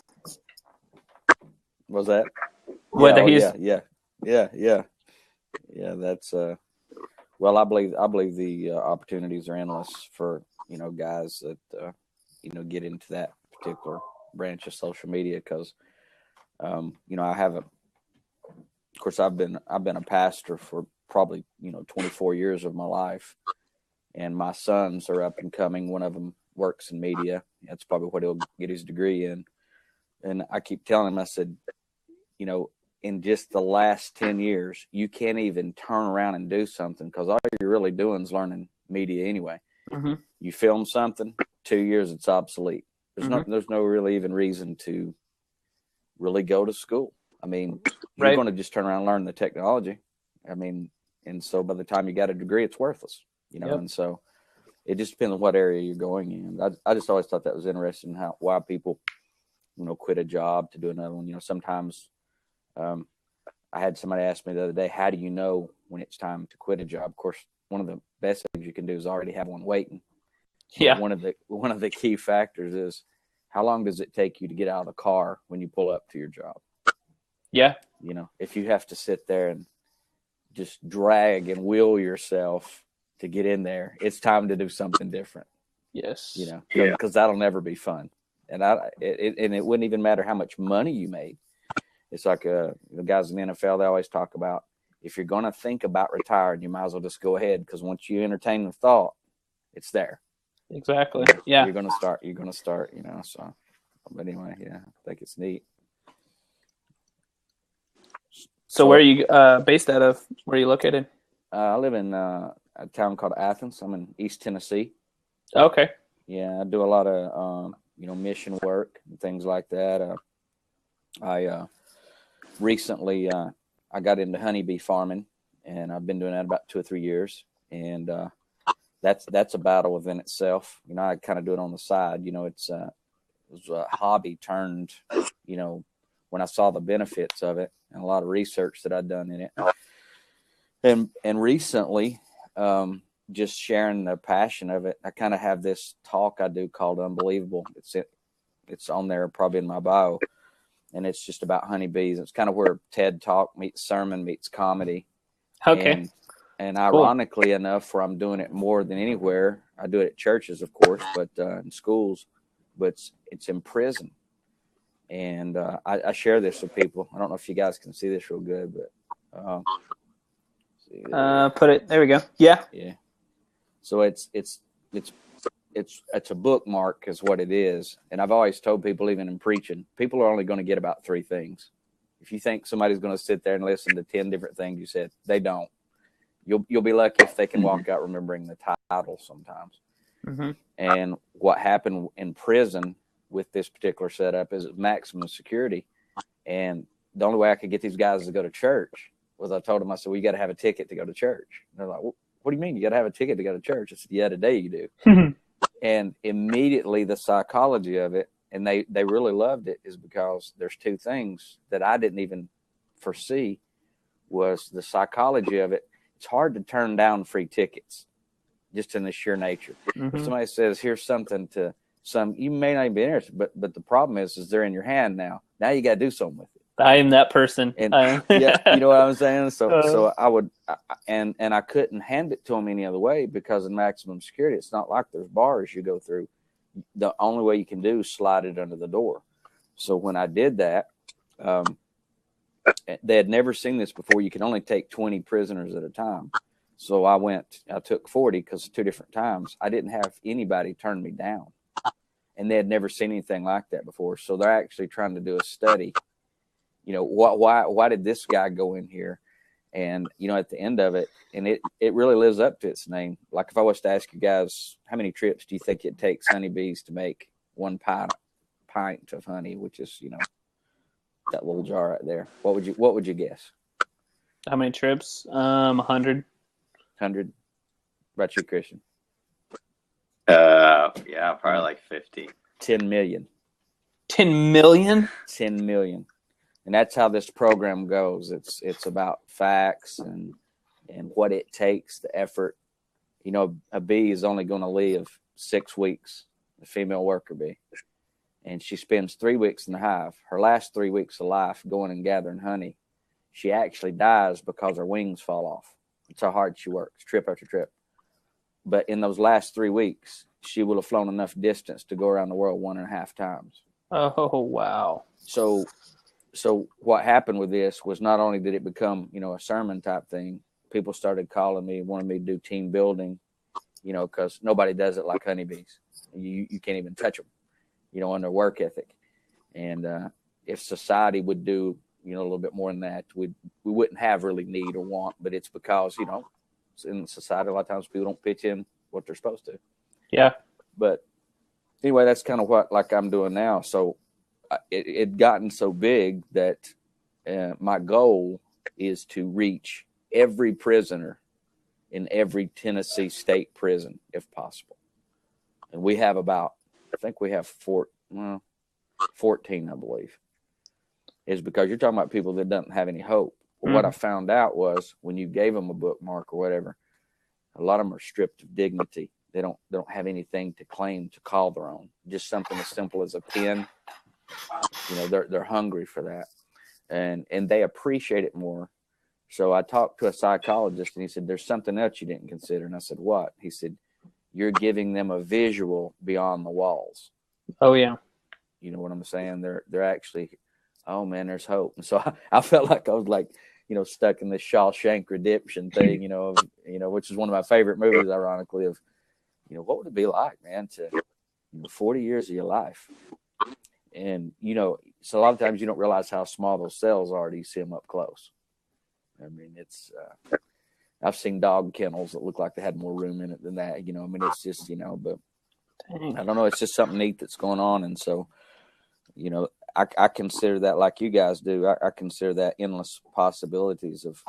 Was that? Whether Yeah. That's well, I believe the opportunities are endless for guys that get into that particular branch of social media because I haven't. Of course, I've been a pastor for probably 24 years of my life, and my sons are up and coming. One of them works in media. That's probably what he'll get his degree in. And I keep telling him, I said, in just the last 10 years, you can't even turn around and do something because all you're really doing is learning media anyway. Mm-hmm. You film something, 2 years, it's obsolete. There's no really even reason to really go to school. I mean, you're going to just turn around and learn the technology. I mean, and so by the time you got a degree, it's worthless, Yep. And so it just depends on what area you're going in. I just always thought that was interesting why people, quit a job to do another one. Sometimes I had somebody ask me the other day, how do you know when it's time to quit a job? Of course, one of the best things you can do is already have one waiting. Yeah. But one of the key factors is how long does it take you to get out of the car when you pull up to your job? Yeah. If you have to sit there and just drag and wheel yourself to get in there, it's time to do something different. Yes. Because that'll never be fun. And it wouldn't even matter how much money you made. It's like the guys in the NFL, they always talk about, if you're going to think about retiring, you might as well just go ahead, because once you entertain the thought, it's there. Exactly. You know, Yeah. You're going to start, you know, so. But anyway, yeah, I think it's neat. So where are you based out of? Where are you located? I live in a town called Athens. I'm in East Tennessee. Okay. Yeah, I do a lot of, mission work and things like that. I recently, I got into honeybee farming, and I've been doing that about 2 or 3 years. And that's a battle within itself. You know, I kind of do it on the side. You know, it was a hobby turned, you know, when I saw the benefits of it and a lot of research that I'd done in it. And recently, just sharing the passion of it, I kind of have this talk I do called Unbelievable. It's on there probably in my bio, and it's just about honeybees. It's kind of where TED Talk meets sermon meets comedy. Okay. And ironically enough, where I'm doing it more than anywhere, I do it at churches, of course, but in schools, but it's in prison. And I share this with people. I don't know if you guys can see this real good, but put it there. We go. Yeah. Yeah. So it's a bookmark is what it is. And I've always told people, even in preaching, people are only going to get about 3 things. If you think somebody's going to sit there and listen to 10 different things you said, they don't. You'll be lucky if they can walk out remembering the title sometimes. Mm-hmm. And what happened in prison with this particular setup is maximum security. And the only way I could get these guys to go to church was I told them, I said, well, you got to have a ticket to go to church. And they're like, well, what do you mean you got to have a ticket to go to church? I said, yeah, today you do. And immediately the psychology of it, and they really loved it, is because there's 2 things that I didn't even foresee was the psychology of it. It's hard to turn down free tickets just in the sheer nature. Mm-hmm. If somebody says, here's something to some, you may not even be interested, but the problem is they're in your hand now. Now you got to do something with it. I am that person. And yeah, you know what I'm saying? So I would, and I couldn't hand it to them any other way, because in maximum security, it's not like there's bars you go through. The only way you can do is slide it under the door. So when I did that, they had never seen this before. You can only take 20 prisoners at a time. So I took 40, because 2 different times I didn't have anybody turn me down, and they had never seen anything like that before. So they're actually trying to do a study. You know, why did this guy go in here? And, you know, at the end of it, and it really lives up to its name. Like if I was to ask you guys, how many trips do you think it takes honeybees to make 1 pint of honey, which is, you know, that little jar right there? What would you guess? How many trips? 100. 100. About you, Christian? Yeah, probably like 50. 10 million. 10 million? 10 million. And that's how this program goes. It's about facts and what it takes, the effort. You know, a bee is only going to live 6 weeks, a female worker bee. And she spends 3 weeks in the hive. Her last 3 weeks of life going and gathering honey, she actually dies because her wings fall off. That's how hard she works, trip after trip. But in those last 3 weeks, she will have flown enough distance to go around the world 1.5 times. Oh, wow. So what happened with this was, not only did it become, you know, a sermon type thing, people started calling me, wanting me to do team building, you know, because nobody does it like honeybees. You can't even touch them, you know, on their work ethic. And if society would do, you know, a little bit more than that, we wouldn't have really need or want. But it's because, you know, in society, a lot of times people don't pitch in what they're supposed to. Yeah. But anyway, that's kind of what like I'm doing now. So it gotten so big that my goal is to reach every prisoner in every Tennessee state prison if possible. And we have about, I think we have 14, I believe. Is because you're talking about people that don't have any hope. Well, what I found out was, when you gave them a bookmark or whatever, a lot of them are stripped of dignity. They don't have anything to claim to call their own. Just something as simple as a pen. You know, they're hungry for that, and they appreciate it more. So I talked to a psychologist, and he said, "There's something else you didn't consider." And I said, "What?" He said, "You're giving them a visual beyond the walls." Oh yeah. You know what I'm saying? They're actually, oh man, there's hope. And so I felt like I was like, stuck in this Shawshank Redemption thing, which is one of my favorite movies, ironically, of, what would it be like, man, to 40 years of your life. And, so a lot of times you don't realize how small those cells are till you see them up close. I mean, it's, I've seen dog kennels that look like they had more room in it than that, it's just, but I don't know. It's just something neat that's going on. And so, I consider that, like you guys do, I consider that endless possibilities of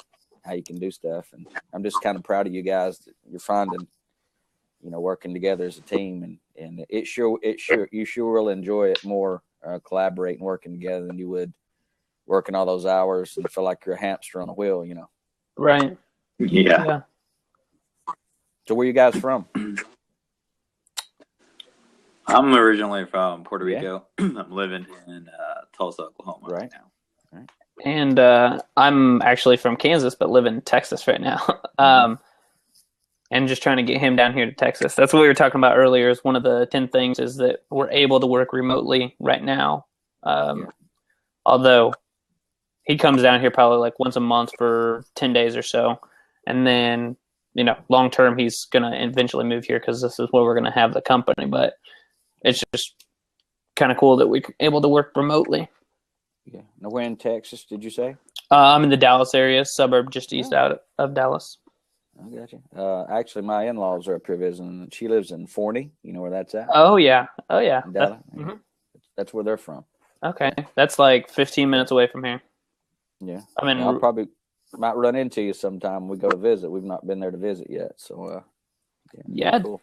how you can do stuff. And I'm just kind of proud of you guys that you're finding, working together as a team. And you sure will enjoy it more, collaborating, working together than you would working all those hours and feel like you're a hamster on a wheel, Right. Yeah. So where you guys from? I'm originally from Puerto Rico. I'm living in Tulsa, Oklahoma right now. Right. And I'm actually from Kansas, but live in Texas right now. And just trying to get him down here to Texas. That's what we were talking about earlier. Is one of the 10 things is that we're able to work remotely right now. Although he comes down here probably like once a month for 10 days or so. And then, long term, he's going to eventually move here because this is where we're going to have the company. But it's just kind of cool that we're able to work remotely. Yeah. Now, where in Texas did you say? I'm in the Dallas area, suburb just east out of Dallas. I got you. Actually, my in-laws are up here visiting. She lives in Forney. You know where that's at? Oh, yeah. That's where they're from. Okay. That's like 15 minutes away from here. Yeah. I mean, I'll probably might run into you sometime when we go to visit. We've not been there to visit yet. So, yeah. Cool.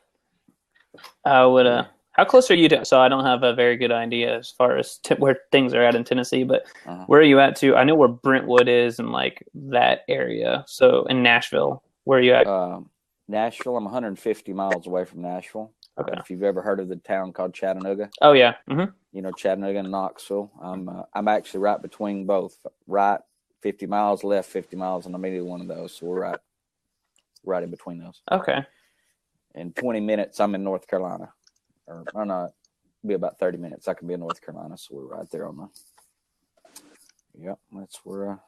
I would, how close are you to, so I don't have a very good idea as far as where things are at in Tennessee, but where are you at too? I know where Brentwood is and like that area. So in Nashville, where are you at? Nashville, I'm 150 miles away from Nashville. Okay. If you've ever heard of the town called Chattanooga. Oh yeah. Mm-hmm. Chattanooga and Knoxville. I'm actually right between both. Right 50 miles, left 50 miles, and I'm either one of those. So we're right in between those. Okay. In 20 minutes, I'm in North Carolina. Or not, be about 30 minutes. I can be in North Carolina, so we're right there on the. Yep, that's where.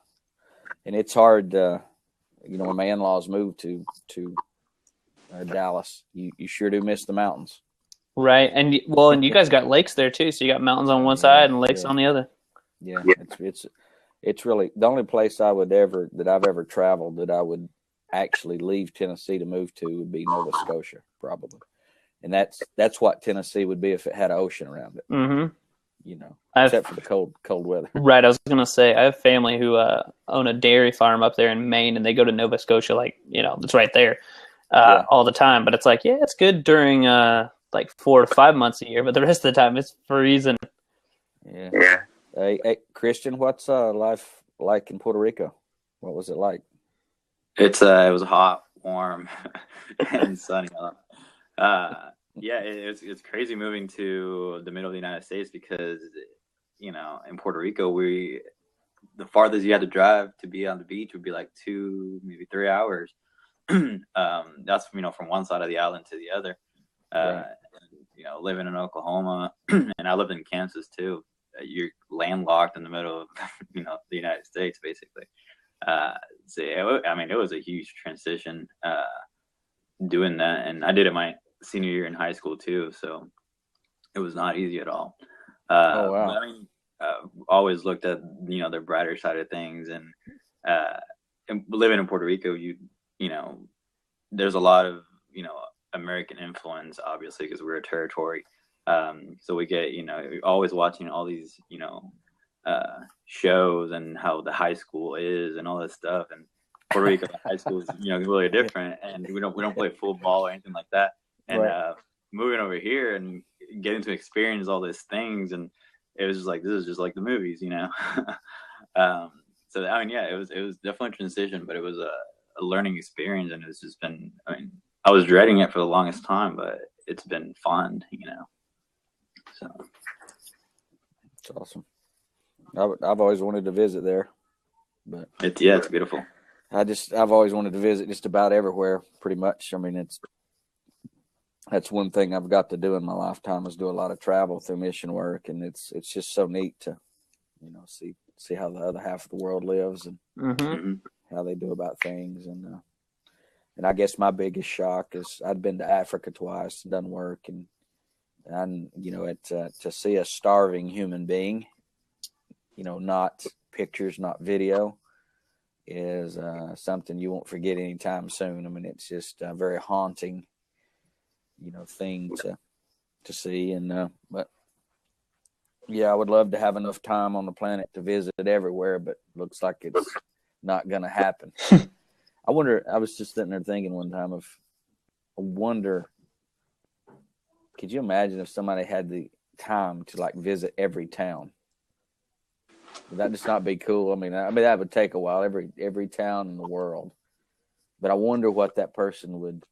And it's hard, when my in-laws moved to Dallas. You sure do miss the mountains. Right, and you guys got lakes there too. So you got mountains on one side and lakes on the other. Yeah, it's really the only place I've ever traveled that I would actually leave Tennessee to move to would be Nova Scotia, probably. And that's what Tennessee would be if it had an ocean around it. Mm-hmm. Except for the cold weather. Right. I was going to say, I have family who own a dairy farm up there in Maine, and they go to Nova Scotia, it's right there all the time. But it's like, yeah, it's good during like 4 to 5 months a year, but the rest of the time it's freezing. Yeah. Hey, Christian, what's life like in Puerto Rico? What was it like? It was hot, warm, and sunny. It's crazy moving to the middle of the United States because, in Puerto Rico, the farthest you had to drive to be on the beach would be like 2, maybe 3 hours. That's, from one side of the island to the other. Right. Living in Oklahoma, and I lived in Kansas too. You're landlocked in the middle of, the United States, basically. It was a huge transition doing that, and I did it my senior year in high school too, so it was not easy at all. Oh wow! But, always looked at the brighter side of things, and living in Puerto Rico, there's a lot of American influence, obviously, because we're a territory. So we get always watching all these shows and how the high school is and all this stuff, and Puerto Rico high school is really different, and we don't play football or anything like that. And moving over here and getting to experience all these things, and it was just like, this is just like the movies, So it was definitely a transition, but it was a learning experience, and it's just been. I was dreading it for the longest time, but it's been fun, So it's awesome. I've always wanted to visit there, but it's beautiful. I've always wanted to visit just about everywhere, pretty much. that's one thing I've got to do in my lifetime is do a lot of travel through mission work, and it's just so neat to, see how the other half of the world lives and how they do about things. And I guess my biggest shock is I'd been to Africa twice, done work, and to see a starving human being, not pictures, not video, is something you won't forget anytime soon. I mean, it's just a very haunting, thing to see. And but yeah, I would love to have enough time on the planet to visit everywhere, but looks like it's not going to happen. I was just sitting there thinking one time could you imagine if somebody had the time to like visit every town? Would that just not be cool? I mean, that would take a while, every town in the world. But I wonder what that person would,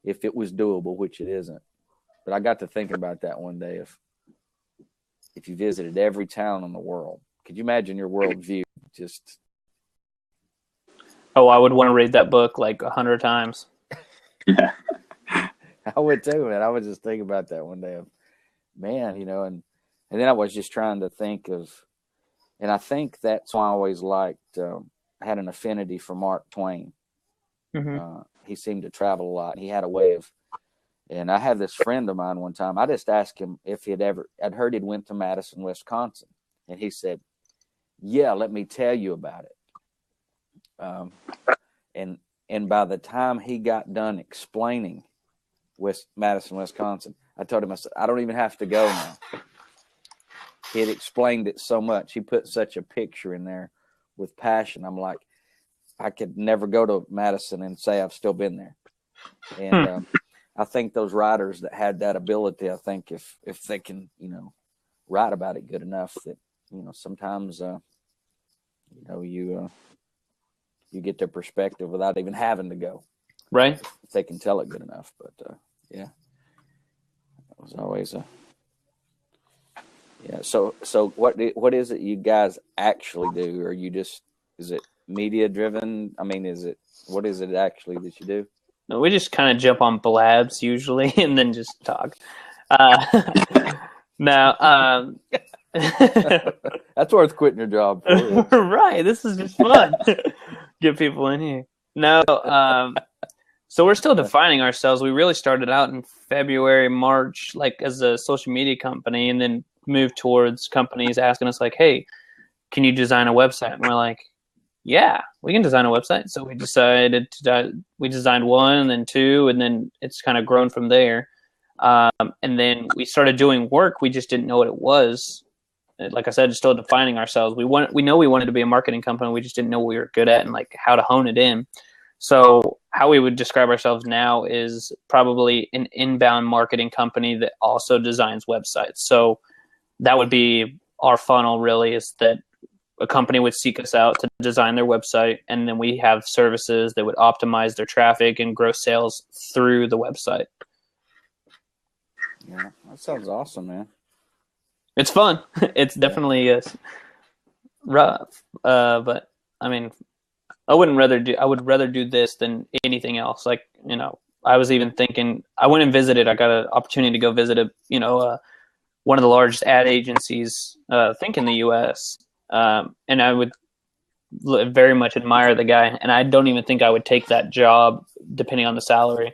if it was doable, which it isn't. But I got to thinking about that one day. If you visited every town in the world, could you imagine your worldview just? Oh, I would want to read that book like 100 times. Yeah. I would too, man. I was just thinking about that one day. Man, and then I was just trying to think of, and I think that's why I always liked, I had an affinity for Mark Twain. Mm-hmm. He seemed to travel a lot. He had a way of, and I had this friend of mine one time. I just asked him if I'd heard he'd went to Madison, Wisconsin. And he said, yeah, let me tell you about it. And by the time he got done explaining Madison, Wisconsin, I told him, I said, I don't even have to go now. He had explained it so much. He put such a picture in there with passion. I'm like, I could never go to Madison and say I've still been there. And I think those writers that had that ability, I think if they can, write about it good enough, that, sometimes, you get their perspective without even having to go. Right. If they can tell it good enough. But, yeah, it was always yeah. So what is it you guys actually do? Or is it media driven? I mean, what is it actually that you do? No, we just kind of jump on blabs usually and then just talk. Now, that's worth quitting your job for. Right. This is just fun. Get people in here. No, so we're still defining ourselves. We really started out in February, March, like as a social media company, and then moved towards companies asking us like, hey, can you design a website? And we're like, yeah, we can design a website. So we decided we designed one and then two, and then it's kind of grown from there. And then we started doing work. We just didn't know what it was. Like I said, still defining ourselves. We know we wanted to be a marketing company. We just didn't know what we were good at and like how to hone it in. So how we would describe ourselves now is probably an inbound marketing company that also designs websites. So that would be our funnel, really, is that a company would seek us out to design their website, and then we have services that would optimize their traffic and grow sales through the website. Yeah, that sounds awesome, man. It's fun. It's definitely rough, but I mean, I would rather do this than anything else. Like, I was even thinking, I went and visited. I got an opportunity to go visit one of the largest ad agencies, I think in the U.S. And I would very much admire the guy, and I don't even think I would take that job, depending on the salary,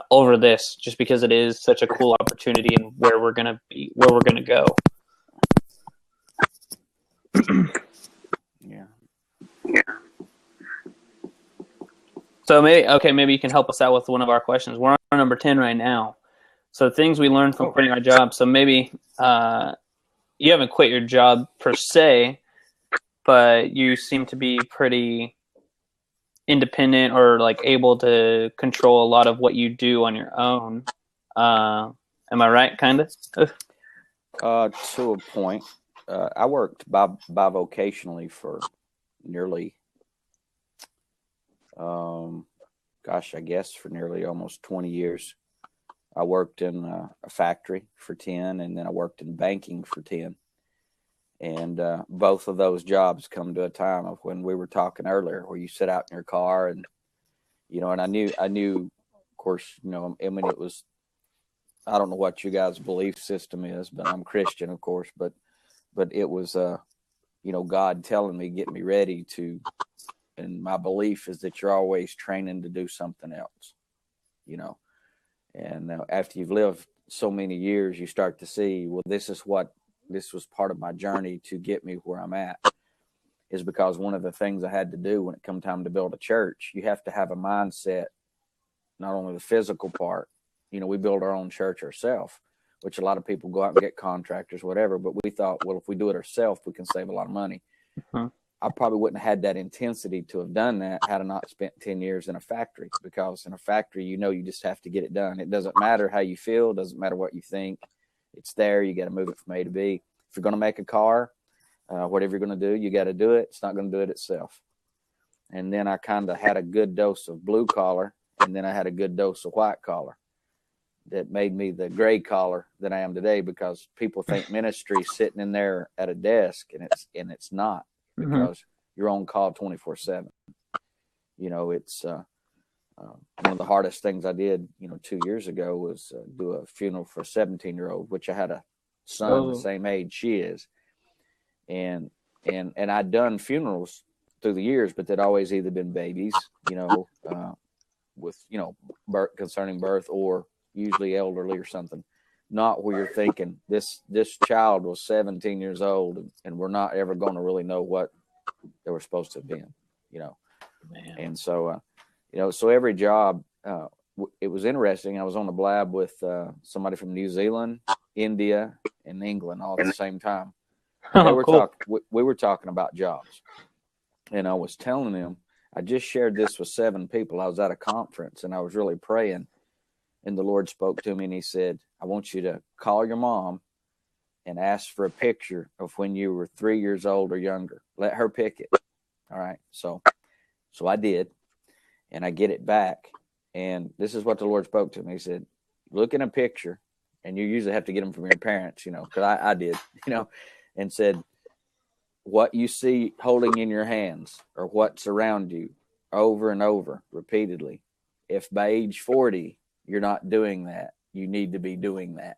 over this, just because it is such a cool opportunity and where we're gonna go. Yeah. So maybe you can help us out with one of our questions. We're on number 10 right now. So things we learned from quitting our job. So maybe you haven't quit your job per se, but you seem to be pretty independent or like able to control a lot of what you do on your own. Am I right? Kind of? To a point. I worked bivocationally for nearly, I guess for nearly almost 20 years. I worked in a factory for 10, and then I worked in banking for 10. And both of those jobs come to a time of when we were talking earlier, where you sit out in your car and, and I knew, of course, I mean, it was I don't know what you guys' belief system is, but I'm Christian, of course. But it was, God telling me, get me ready to. And my belief is that you're always training to do something else, And after you've lived so many years, you start to see, well, this was part of my journey to get me where I'm at. Is because one of the things I had to do when it come time to build a church, you have to have a mindset, not only the physical part. We build our own church ourselves, which a lot of people go out and get contractors, whatever. But we thought, well, if we do it ourselves, we can save a lot of money. Uh-huh. I probably wouldn't have had that intensity to have done that had I not spent 10 years in a factory, because in a factory, you just have to get it done. It doesn't matter how you feel. It doesn't matter what you think. It's there. You got to move it from A to B. If you're going to make a car, whatever you're going to do, you got to do it. It's not going to do it itself. And then I kind of had a good dose of blue collar, and then I had a good dose of white collar that made me the gray collar that I am today, because people think ministry is sitting in there at a desk, and it's not, because you're on call 24/7. It's one of the hardest things I did, 2 years ago was do a funeral for a 17-year-old, which I had a son the same age she is. And I'd done funerals through the years, but they'd always either been babies, with, birth, concerning birth, or usually elderly or something. Not where you're thinking this child was 17 years old and we're not ever going to really know what they were supposed to have been, Man. And so, so every job, it was interesting. I was on the blab with somebody from New Zealand, India, and England all at the same time. We were talking about jobs, and I was telling them, I just shared this with 7 people. I was at a conference and I was really praying, and the Lord spoke to me and he said, I want you to call your mom and ask for a picture of when you were 3 years old or younger. Let her pick it. All right. So I did, and I get it back. And this is what the Lord spoke to me. He said, look in a picture, and you usually have to get them from your parents, because I did, and said, what you see holding in your hands or what's around you over and over repeatedly. If by age 40, you're not doing that, you need to be doing that.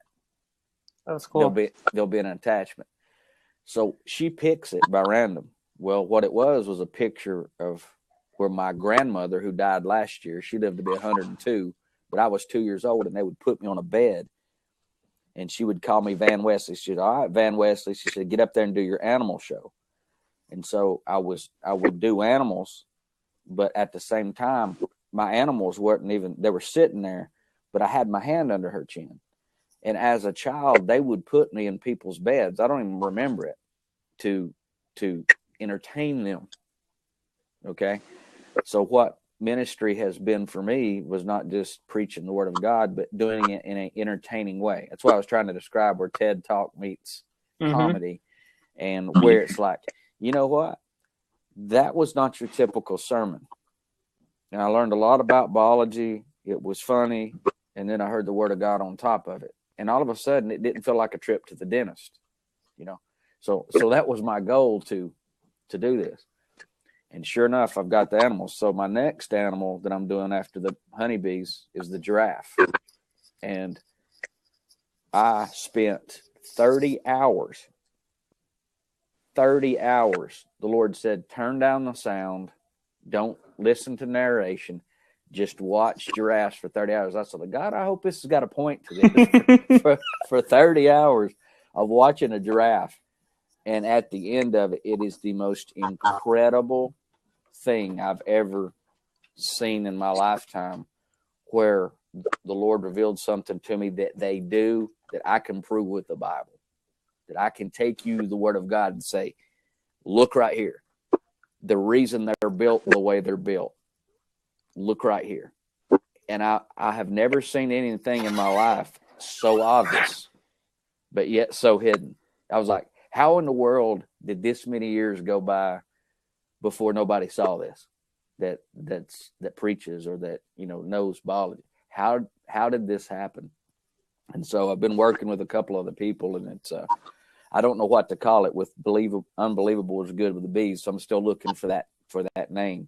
That's cool. There'll be an attachment. So she picks it by random. Well, what it was a picture of where my grandmother, who died last year, she lived to be 102, but I was 2 years old, and they would put me on a bed, and she would call me Van Wesley. She said, all right, Van Wesley. She said, get up there and do your animal show. And so I would do animals, but at the same time, my animals they were sitting there, but I had my hand under her chin. And as a child, they would put me in people's beds. I don't even remember it, to entertain them. Okay. So what ministry has been for me was not just preaching the word of God, but doing it in an entertaining way. That's what I was trying to describe, where TED Talk meets comedy, and where it's like, you know what? That was not your typical sermon. And I learned a lot about biology. It was funny. And then I heard the word of God on top of it. And all of a sudden, it didn't feel like a trip to the dentist, So that was my goal to do this. And sure enough, I've got the animals. So my next animal that I'm doing after the honeybees is the giraffe. And I spent 30 hours. The Lord said, turn down the sound. Don't listen to narration. Just watch giraffes for 30 hours. I said, God, I hope this has got a point to this. for 30 hours of watching a giraffe. And at the end of it, it is the most incredible thing I've ever seen in my lifetime, where the Lord revealed something to me that they do that I can prove with the Bible, that I can take you the word of God and say, look right here. The reason they're built the way they're built. Look right here. And I have never seen anything in my life so obvious, but yet so hidden. I was like, how in the world did this many years go by before nobody saw this, that preaches or that, knows biology? How did this happen? And so I've been working with a couple other people, and it's, I don't know what to call it. With unbelievable is good with the bees. So I'm still looking for that name.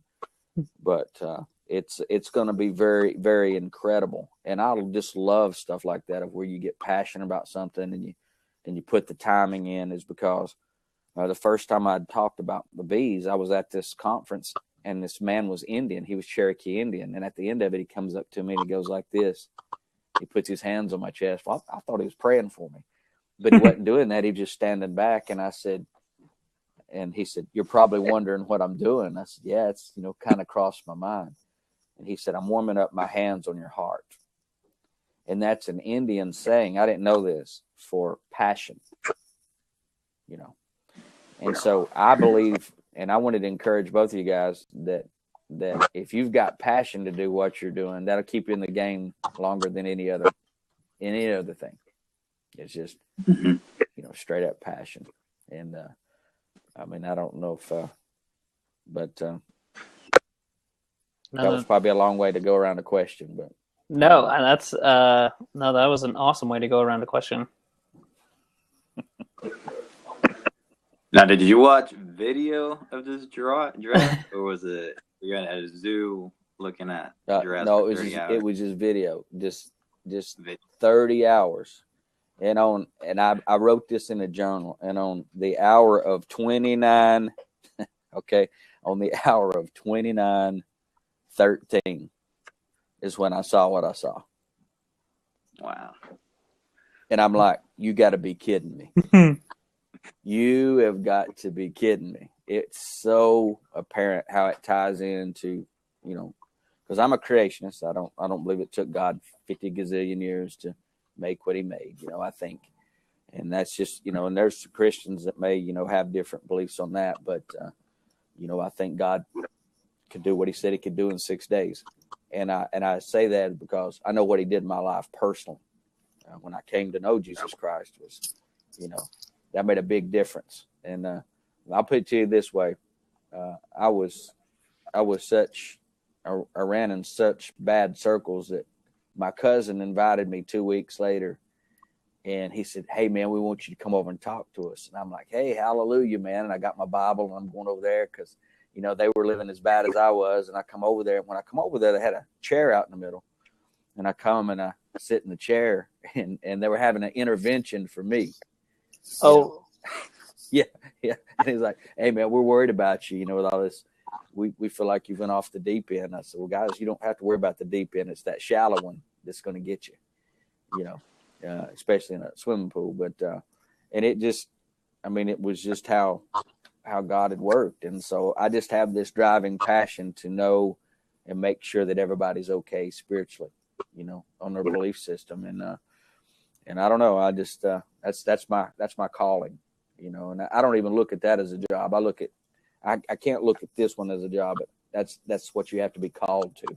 But it's going to be very, very incredible. And I just love stuff like that, of where you get passionate about something and you put the timing in, is because the first time I'd talked about the bees, I was at this conference, and this man was Indian. He was Cherokee Indian. And at the end of it, he comes up to me and he goes like this. He puts his hands on my chest. Well, I thought he was praying for me, but he wasn't doing that. He was just standing back. And I said, and he said, "You're probably wondering what I'm doing." I said, "Yeah, it's, kind of crossed my mind." And he said, "I'm warming up my hands on your heart." And that's an Indian saying. I didn't know this, for passion, And so I believe, and I wanted to encourage both of you guys that if you've got passion to do what you're doing, that'll keep you in the game longer than any other thing. It's just, straight up passion. And I don't know if, but that was probably a long way to go around the question. But no, that was an awesome way to go around the question. Now, did you watch video of this giraffe, or was it you're at a zoo looking at giraffes? No, it was just video, just 30 hours. And I wrote this in a journal, and on the hour of 29, okay, on the hour of 29:13 is when I saw what I saw. Wow. And I'm like, you got to be kidding me. You have got to be kidding me. It's so apparent how it ties into, because I'm a creationist. I don't believe it took God 50 gazillion years to make what he made, I think. And that's just, and there's Christians that may, have different beliefs on that. But, I think God could do what he said he could do in 6 days. And I say that because I know what he did in my life personally. When I came to know Jesus Christ was, that made a big difference. And I'll put it to you this way. I ran in such bad circles that my cousin invited me 2 weeks later, and he said, "Hey man, we want you to come over and talk to us." And I'm like, "Hey, hallelujah, man." And I got my Bible, and I'm going over there because, they were living as bad as I was. And I come over there. When I come over there, they had a chair out in the middle, and I come and I sit in the chair, and they were having an intervention for me. Oh, yeah. And he's like, "Hey man, we're worried about you, with all this. We feel like you went off the deep end." I said, "Well, guys, you don't have to worry about the deep end. It's that shallow one that's going to get you, especially in a swimming pool." But, and it just, it was just how God had worked. And so I just have this driving passion to know and make sure that everybody's okay spiritually, on their belief system. And I don't know, I just, that's my calling, and I don't even look at that as a job. I can't look at this one as a job, but that's what you have to be called to.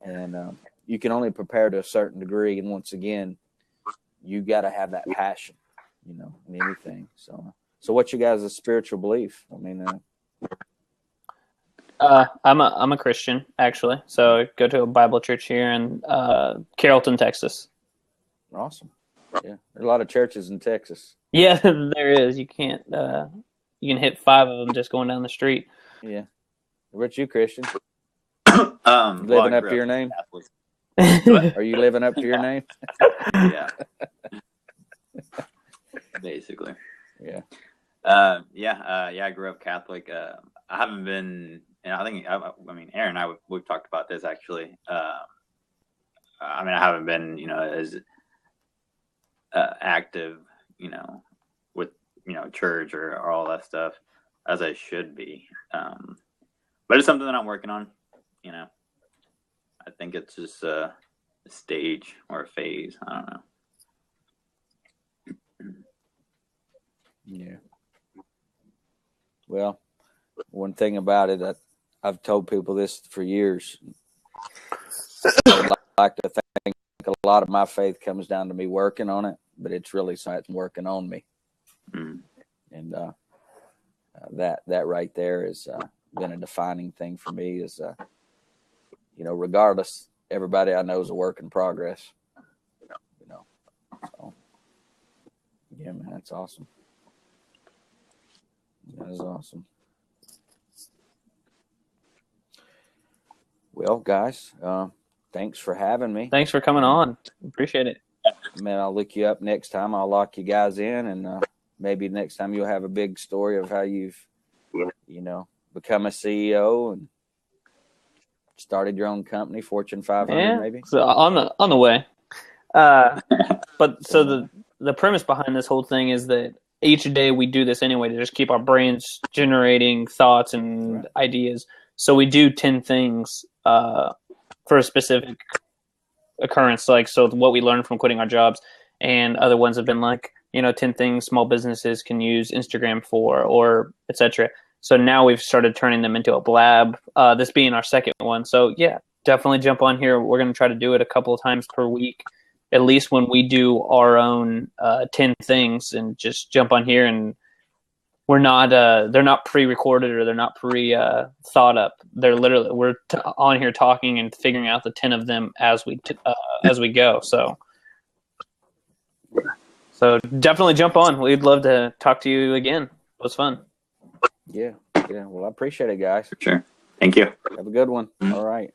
And you can only prepare to a certain degree. And once again, you got to have that passion, in anything. So what's your guys' spiritual belief? I'm a Christian, actually. So I go to a Bible church here in Carrollton, Texas. Awesome. Yeah, there are a lot of churches in Texas. Yeah, there is. You can't. You can hit 5 of them just going down the street. Yeah. Where's you, Christian? Living up to your name? Are you living up to your name? Yeah. Basically. Yeah. I grew up Catholic. I haven't been, and I think, Aaron and I, we've talked about this actually. I haven't been, as active, with, church or all that stuff as I should be. But it's something that I'm working on, I think it's just a stage or a phase. I don't know. Yeah. Well, one thing about it, I've told people this for years. I like to think a lot of my faith comes down to me working on it, but it's really something working on me. Mm. And that right there has been a defining thing for me. Is regardless, everybody I know is a work in progress. So yeah, man, that's awesome. That is awesome. Well, guys, thanks for having me. Thanks for coming on. Appreciate it. Man, I'll look you up next time. I'll lock you guys in, and maybe next time you'll have a big story of how you've, become a CEO and started your own company, Fortune 500, maybe. So on the way. But so the premise behind this whole thing is that each day we do this anyway to just keep our brains generating thoughts and ideas. So we do 10 things for a specific occurrence. So what we learned from quitting our jobs, and other ones have been 10 things small businesses can use Instagram for, or etc. So now we've started turning them into a blab, this being our second one. So yeah, definitely jump on here. We're going to try to do it a couple of times per week, at least when we do our own 10 things, and just jump on here. And we're not, they're not pre-recorded, or they're not thought up. They're literally, we're on here talking and figuring out the 10 of them as we go. So definitely jump on. We'd love to talk to you again. It was fun. Yeah. Well, I appreciate it, guys. For sure. Thank you. Have a good one. All right.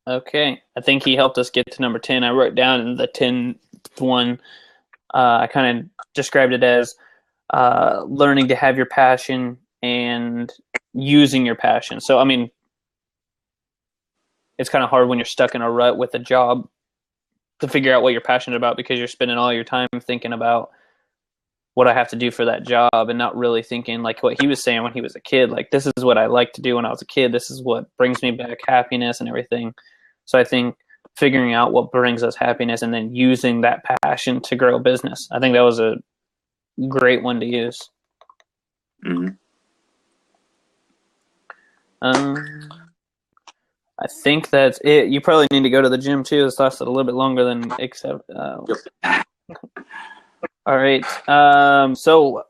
Okay. I think he helped us get to number 10. I wrote down the 10th one. I kind of described it as learning to have your passion and using your passion. So, I mean, it's kind of hard when you're stuck in a rut with a job to figure out what you're passionate about, because you're spending all your time thinking about what I have to do for that job, and not really thinking like what he was saying when he was a kid. Like, this is what I like to do when I was a kid. This is what brings me back happiness and everything. So I think figuring out what brings us happiness and then using that passion to grow a business. I think that was a great one to use. Mm-hmm. I think that's it. You probably need to go to the gym too. This lasted a little bit longer than except. All right. So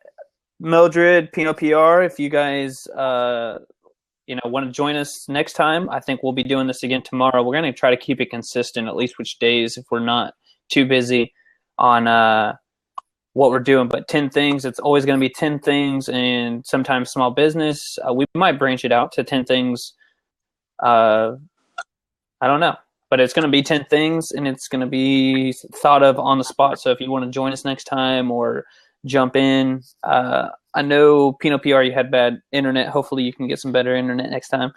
Mildred, Pinot PR, if you guys want to join us next time, I think we'll be doing this again tomorrow. We're going to try to keep it consistent, at least which days, if we're not too busy on what we're doing. But 10 things, it's always going to be 10 things, and sometimes small business. We might branch it out to 10 things. I don't know, but it's going to be 10 things, and it's going to be thought of on the spot. So if you want to join us next time or jump in, I know Pinot PR, you had bad internet. Hopefully you can get some better internet next time.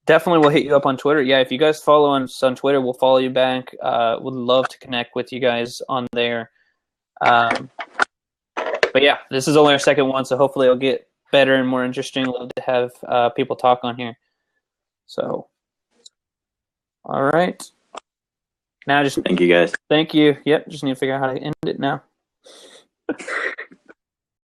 Definitely we'll hit you up on Twitter. Yeah, if you guys follow us on Twitter, we'll follow you back. Would love to connect with you guys on there. But yeah, this is only our second one, so hopefully it'll get better and more interesting. Love to have people talk on here. So, all right. Now just Thank you, guys. thank you. Yep, just need to figure out how to end it now.